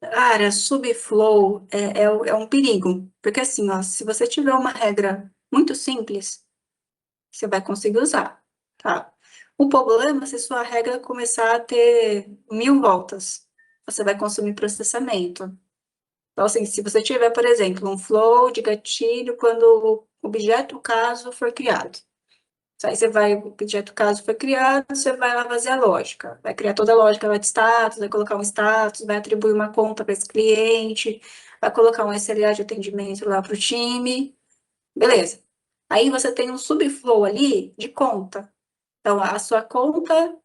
Cara, subflow é um perigo, porque assim, ó, se você tiver uma regra muito simples, você vai conseguir usar, tá? O problema é se sua regra começar a ter 1000 voltas, você vai consumir processamento. Então, assim, se você tiver, por exemplo, um flow de gatilho quando o objeto caso for criado. Aí você vai, o objeto caso foi criado, você vai lá fazer a lógica. Vai criar toda a lógica lá de status, vai colocar um status, vai atribuir uma conta para esse cliente, vai colocar um SLA de atendimento lá para o time. Beleza. Aí você tem um subflow ali de conta. Então, a sua conta,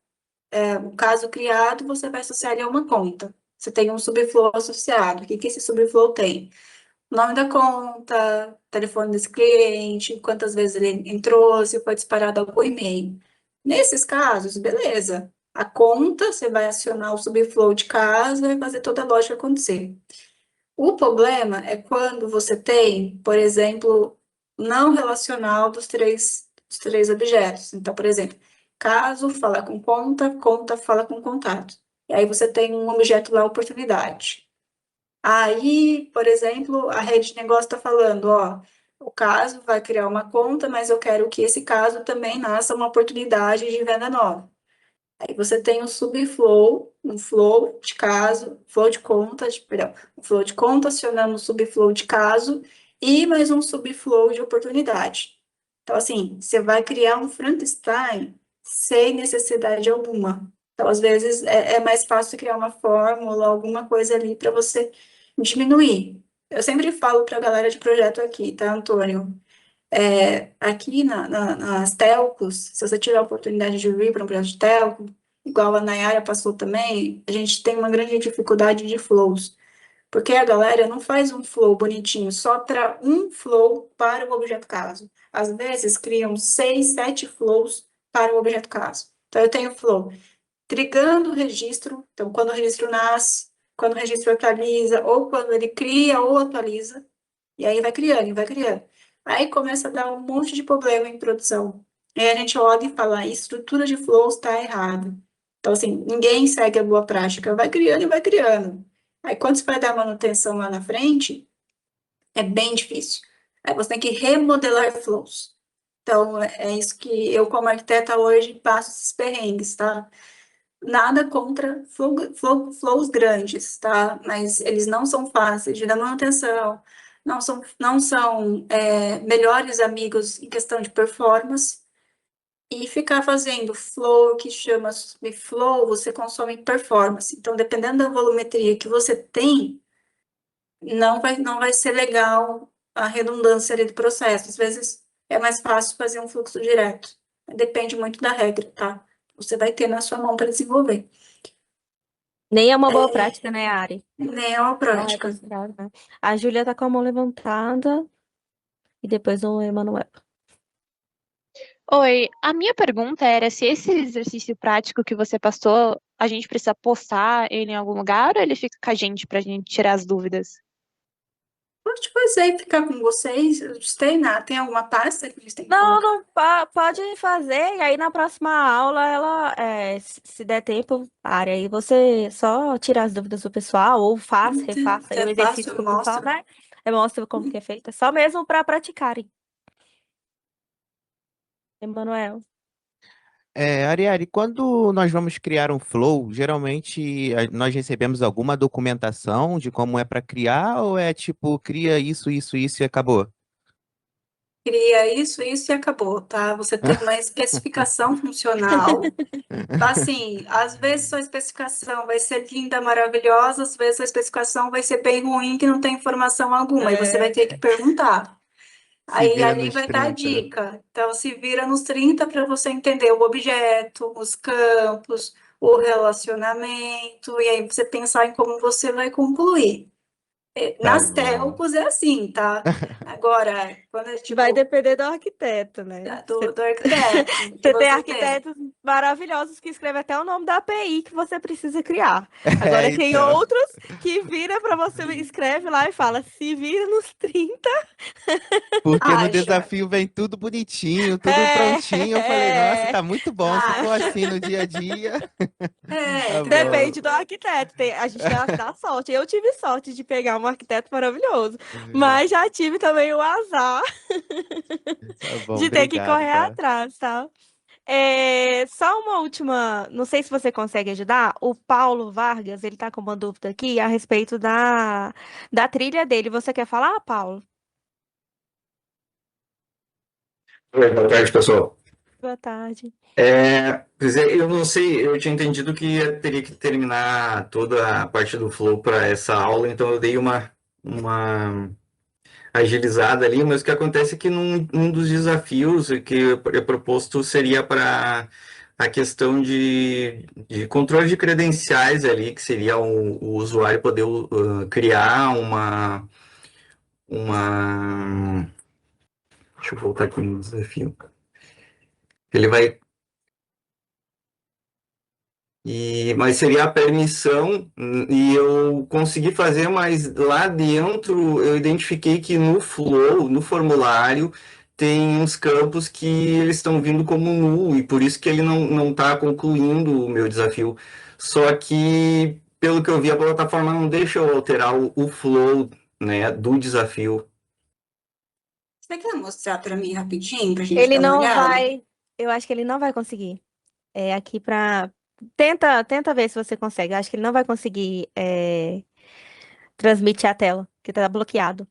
o caso criado, você vai associar ele a uma conta. Você tem um subflow associado. O que que esse subflow tem? Nome da conta, telefone desse cliente, quantas vezes ele entrou, se foi disparado algum e-mail. Nesses casos, beleza. A conta, você vai acionar o subflow de caso, vai fazer toda a lógica acontecer. O problema é quando você tem, por exemplo, não relacional dos três objetos. Então, por exemplo, caso fala com conta, conta fala com contato. E aí você tem um objeto lá, oportunidade. Aí, por exemplo, a rede de negócio está falando, ó, o caso vai criar uma conta, mas eu quero que esse caso também nasça uma oportunidade de venda nova. Aí você tem um subflow, um flow de caso, flow de conta, perdão, um flow de conta acionando um subflow de caso e mais um subflow de oportunidade. Então, assim, você vai criar um Frankenstein sem necessidade alguma. Então, às vezes, é mais fácil criar uma fórmula, alguma coisa ali para você diminuir. Eu sempre falo para a galera de projeto aqui, tá, Antônio? Aqui nas telcos, se você tiver a oportunidade de vir para um projeto de telco, igual a Nayara passou também, a gente tem uma grande dificuldade de flows. Porque a galera não faz um flow bonitinho, só para um flow para o objeto caso. Às vezes criam 6, 7 flows para o objeto caso. Então eu tenho flow trigando o registro, então quando o registro nasce, quando o registro atualiza, ou quando ele cria ou atualiza, e aí vai criando, e vai criando. Aí começa a dar um monte de problema em produção. Aí a gente olha e fala, a estrutura de flows está errada. Então, assim, ninguém segue a boa prática, vai criando e vai criando. Aí quando você vai dar manutenção lá na frente, é bem difícil. Aí você tem que remodelar flows. Então, é isso que eu, como arquiteta, hoje passo esses perrengues, tá? Nada contra flows grandes, tá? Mas eles não são fáceis de dar manutenção, não são melhores amigos em questão de performance E ficar fazendo flow, que chama flow, você consome performance. Então, dependendo da volumetria que você tem, não vai ser legal a redundância ali do processo. Às vezes é mais fácil fazer um fluxo direto. Depende muito da regra, tá? Você vai ter na sua mão para desenvolver. Nem é uma boa prática, né, Ari? Nem é uma Não é prática. considerado, né? A Júlia tá com a mão levantada e depois o Emanuel. Oi, a minha pergunta era se esse exercício prático que você passou, a gente precisa postar ele em algum lugar ou ele fica com a gente pra gente tirar as dúvidas? Pode fazer e ficar com vocês, treinar. Tem alguma pasta que eles têm que Não, colocar? não, pode fazer, e aí na próxima aula, se der tempo, Ari, aí você só tira as dúvidas do pessoal, ou refaça aí o É fácil, exercício eu que o pessoal, mostro. né? Eu mostro como que é feito, é só mesmo para praticarem. Emanuel. Ariari, quando nós vamos criar um flow, geralmente nós recebemos alguma documentação de como é para criar ou é tipo, cria isso e acabou? Cria isso e acabou, tá? Você tem uma especificação funcional. Assim, às vezes sua especificação vai ser linda, maravilhosa, às vezes sua especificação vai ser bem ruim, que não tem informação alguma, e você vai ter que perguntar. Se Aí vira ali nos vai dar a 30. dica. Então, se vira nos 30 para você entender o objeto, os campos, o relacionamento, e aí você pensar em como você vai concluir. Tá Nas bom. telcos é assim, tá? Agora, quando é Vai tipo depender do arquiteto, né? do arquiteto, que Você tem você tem. arquitetos maravilhosos que escrevem até o nome da API que você precisa criar. É, Agora tem então. outros que vira para você, escreve lá e fala, se vira nos 30. Porque no Acha. desafio vem tudo bonitinho, tudo prontinho. Eu falei, nossa, É, tá muito bom. Se for assim no dia a dia, tá bom. depende do arquiteto. A gente dá sorte. Eu tive sorte de pegar um arquiteto maravilhoso, mas já tive também o azar Tá bom, de ter que obrigado, correr tá? atrás, tá? Só uma última, não sei se você consegue ajudar. O Paulo Vargas, ele tá com uma dúvida aqui a respeito da trilha dele. Você quer falar, Paulo? Oi, boa tarde, pessoal. Boa tarde. Pois é, eu não sei, eu tinha entendido que teria que terminar toda a parte do flow para essa aula, então eu dei uma agilizada ali, mas o que acontece é que num dos desafios que é proposto seria para a questão de controle de credenciais ali, que seria o usuário poder criar uma. Deixa eu voltar aqui no desafio. Ele vai mas seria a permissão, e eu consegui fazer, mas lá dentro eu identifiquei que no Flow, no formulário, tem uns campos que eles estão vindo como null, e por isso que ele não está concluindo o meu desafio. Só que, pelo que eu vi, a plataforma não deixa eu alterar o flow, né, do desafio. Você quer mostrar para mim rapidinho, para a gente Ele dar uma não olhada? vai, eu acho que ele não vai conseguir. Aqui para tenta ver se você consegue. Eu acho que ele não vai conseguir transmitir a tela, que tá bloqueado.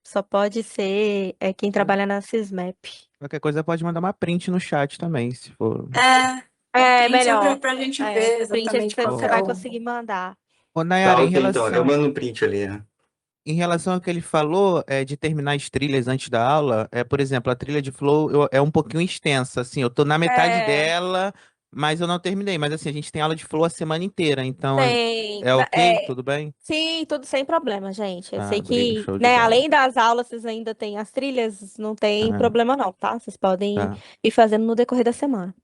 Só pode ser quem trabalha na Sysmap. Qualquer coisa pode mandar uma print no chat também, se for. É Print só melhor. para a gente ver O print exatamente qual que você é vai o. conseguir mandar. Ô, Tá, Nayara, ok, então, eu mando um print ali, né? em relação ao que ele falou, de terminar as trilhas antes da aula, por exemplo, a trilha de flow é um pouquinho extensa, assim, eu tô na metade É, dela, mas eu não terminei, mas assim, a gente tem aula de flow a semana inteira, então tem. é ok? Tudo bem? Sim, tudo sem problema, gente. Eu Ah, sei que, show de né, bola. além das aulas, vocês ainda têm as trilhas, não tem Ah, problema não, tá? Vocês podem tá. ir fazendo no decorrer da semana.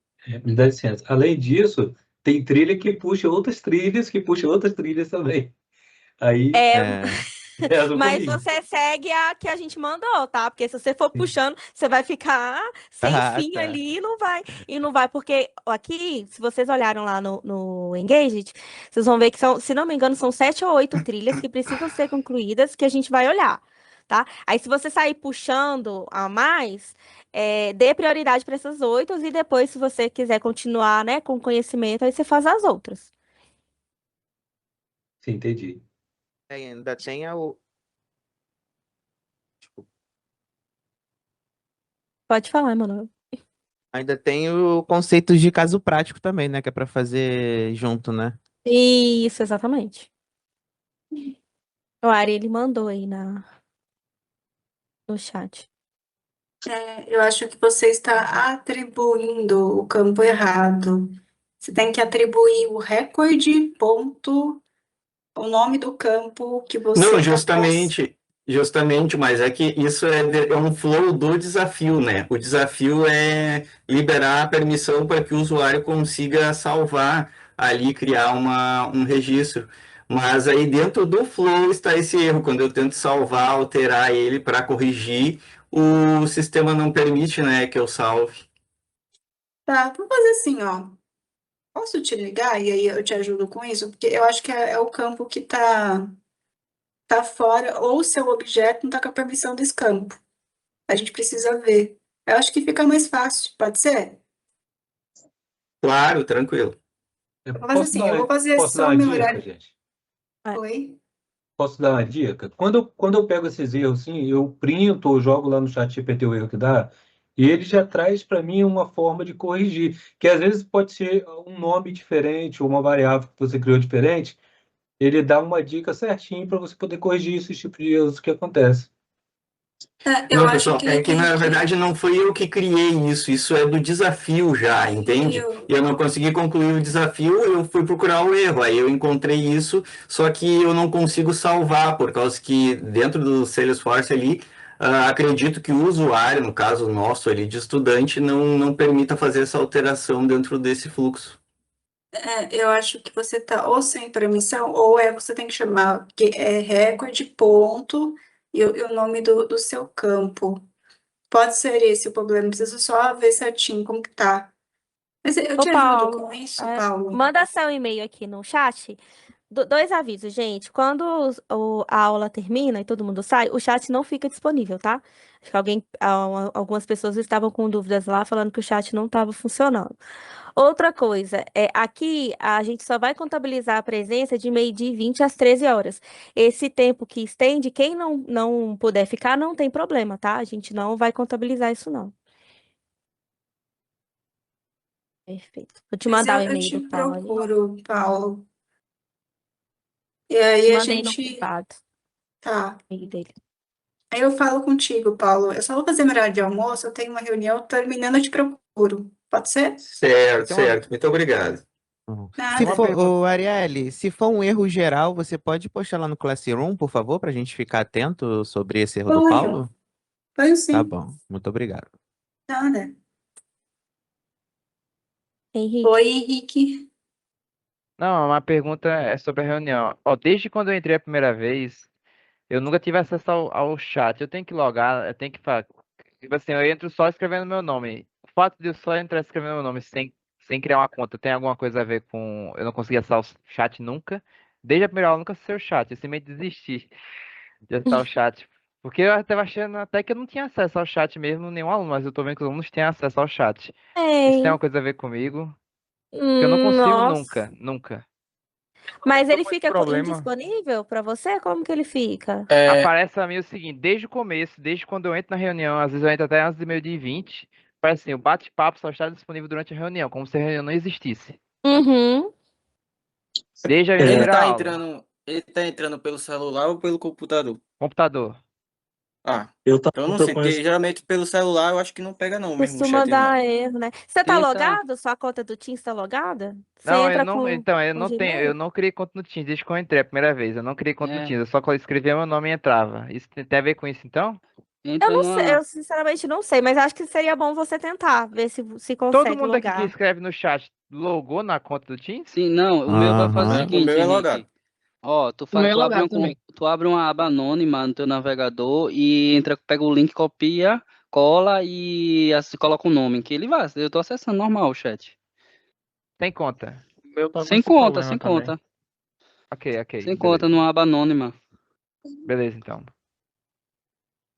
Me dá licença. Além disso, tem trilha que puxa outras trilhas, que puxa outras trilhas também. Aí, É, É, pesa mas comigo. você segue a que a gente mandou, tá? Porque se você for puxando, você vai ficar sem ah, fim tá. ali e não vai, porque aqui, se vocês olharam lá no Engaged, vocês vão ver que são, se não me engano, são 7 ou 8 trilhas que precisam ser concluídas que a gente vai olhar, tá? Aí se você sair puxando a mais, dê prioridade para essas 8 e depois, se você quiser continuar, né, com conhecimento, aí você faz as outras. Sim, entendi. Ainda tem o. Pode falar, Manoel. Ainda tem o conceito de caso prático também, né? Que é para fazer junto, né? Isso, exatamente. O Ari, ele mandou aí no chat. Eu acho que você está atribuindo o campo errado. Você tem que atribuir o recorde, ponto, o nome do campo que você Não, está justamente, mas é que isso é um flow do desafio, né? O desafio é liberar a permissão para que o usuário consiga salvar ali, criar um registro. Mas aí dentro do flow está esse erro. Quando eu tento salvar, alterar ele para corrigir, o sistema não permite, né, que eu salve. Tá, vamos fazer assim, ó. Posso te ligar e aí eu te ajudo com isso? Porque eu acho que é o campo que tá fora, ou o seu objeto não tá com a permissão desse campo. A gente precisa ver. Eu acho que fica mais fácil, pode ser? Claro, tranquilo. Vou fazer assim, eu vou fazer Posso dar só uma meu dica, horário. gente? Oi? Posso dar uma dica? Quando eu pego esses erros assim, eu printo ou jogo lá no chat GPT o erro que dá, e ele já traz para mim uma forma de corrigir, que às vezes pode ser um nome diferente ou uma variável que você criou diferente, ele dá uma dica certinho para você poder corrigir esse tipo de erros que acontece. Eu Não, acho pessoal, que é que na tem que... verdade não fui eu que criei isso é do desafio já, entende? E eu não consegui concluir o desafio, eu fui procurar o erro, aí eu encontrei isso, só que eu não consigo salvar, por causa que dentro do Salesforce ali, acredito que o usuário, no caso nosso ali de estudante, não permita fazer essa alteração dentro desse fluxo. Eu acho que você tá ou sem permissão, ou você tem que chamar que é recorde, ponto, e o nome do seu campo. Pode ser esse o problema, preciso só ver certinho como que tá. Mas eu Ô, te ajudo Paulo, com isso, Paulo. manda seu e-mail aqui no chat. Dois avisos, gente. Quando a aula termina e todo mundo sai, o chat não fica disponível, tá? Acho que algumas pessoas estavam com dúvidas lá, falando que o chat não estava funcionando. Outra coisa, aqui a gente só vai contabilizar a presença de meio-dia e 20 às 13 horas. Esse tempo que estende, quem não puder ficar, não tem problema, tá? A gente não vai contabilizar isso, não. Perfeito. Vou te Mas mandar o eu e-mail te do Paulo aí. procuro, Paulo. E Te aí a mandei no gente... privado, Tá. o e-mail dele. Aí eu falo contigo, Paulo. Eu só vou fazer meu horário de almoço, eu tenho uma reunião, terminando eu te procuro. Pode ser? Certo, Tem uma- certo, muito obrigado. Se Nada. for, ô, Arielle, se for um erro geral, você pode postar lá no Classroom, por favor, para a gente ficar atento sobre esse erro do Paulo? Ponho Tá sim. bom, muito obrigado. Nada. Henrique. Oi, Henrique. Não, uma pergunta é sobre a reunião. Ó, desde quando eu entrei a primeira vez, eu nunca tive acesso ao chat. Eu tenho que logar, eu tenho que tipo assim, eu entro só escrevendo meu nome. O fato de eu só entrar escrevendo meu nome sem criar uma conta, tem alguma coisa a ver com eu não consegui acessar o chat nunca? Desde a primeira aula eu nunca acessei o chat, eu simplesmente desisti de acessar o chat. Porque eu estava achando até que eu não tinha acesso ao chat mesmo, nenhum aluno, mas eu tô vendo que os alunos têm acesso ao chat. Isso tem uma coisa a ver comigo? Porque eu não consigo Nossa. nunca. Mas ele Muito fica problema. indisponível para você? Como que ele fica? Aparece pra mim o seguinte, desde o começo, desde quando eu entro na reunião, às vezes eu entro até antes de meio-dia e 20, parece assim, o bate-papo só está disponível durante a reunião, como se a reunião não existisse. Uhum. Desde a Ele primeira tá aula. entrando pelo celular ou pelo computador? Computador. Ah, Eu então eu não sei, porque geralmente pelo celular eu acho que não pega não, mesmo o Costuma chat não. dar erro, né? Você tá Eita. logado? Sua conta do Teams tá logada? Você Não, eu entra não, com então, eu com não tenho, eu Gmail? não criei conta no Teams desde que eu entrei a primeira vez, eu não criei conta no É. Teams, eu só escrevia meu nome e entrava. Isso tem a ver com isso, então? Eu Entra não sei, numa... eu sinceramente não sei, mas acho que seria bom você tentar ver se Todo consegue mundo aqui que logar. escreve no chat logou na conta do Teams? Sim, não, o meu vai fazer o Aham. seguinte, O meu é Henrique. logado. Ó, tu meu é abre logado também. tu abre uma aba anônima no teu navegador e entra, pega o link, copia, cola e coloca o nome, que ele vai. Eu tô acessando normal o chat. Tem conta. O meu tá com Sem esse conta, problema sem também. conta. Ok, Sem conta, beleza. numa aba anônima. Beleza, então.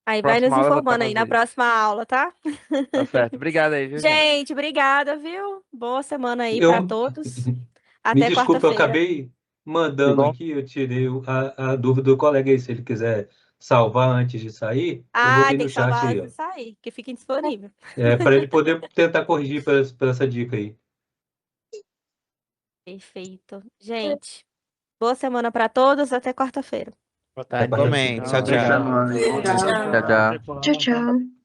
Aí vai nos Próxima aula eu vou informando tentar aí na fazer isso. próxima aula, tá? Tá certo. Obrigado aí, viu, gente? Gente, obrigada, viu? Boa semana aí pra Eu, todos. me Até desculpa, eu quarta-feira. acabei mandando Bom. aqui, eu tirei a dúvida do colega aí, se ele quiser salvar antes de sair, eu Ah, botei tem no que salvar chat aí, antes ó. de sair, que fica indisponível. Para ele poder tentar corrigir por essa dica aí. Perfeito. Gente, boa semana para todos, até quarta-feira. Igualmente. Tchau, Tchau, tchau. Boa semana. Tchau. Tchau, tchau. Tchau, Tchau, tchau.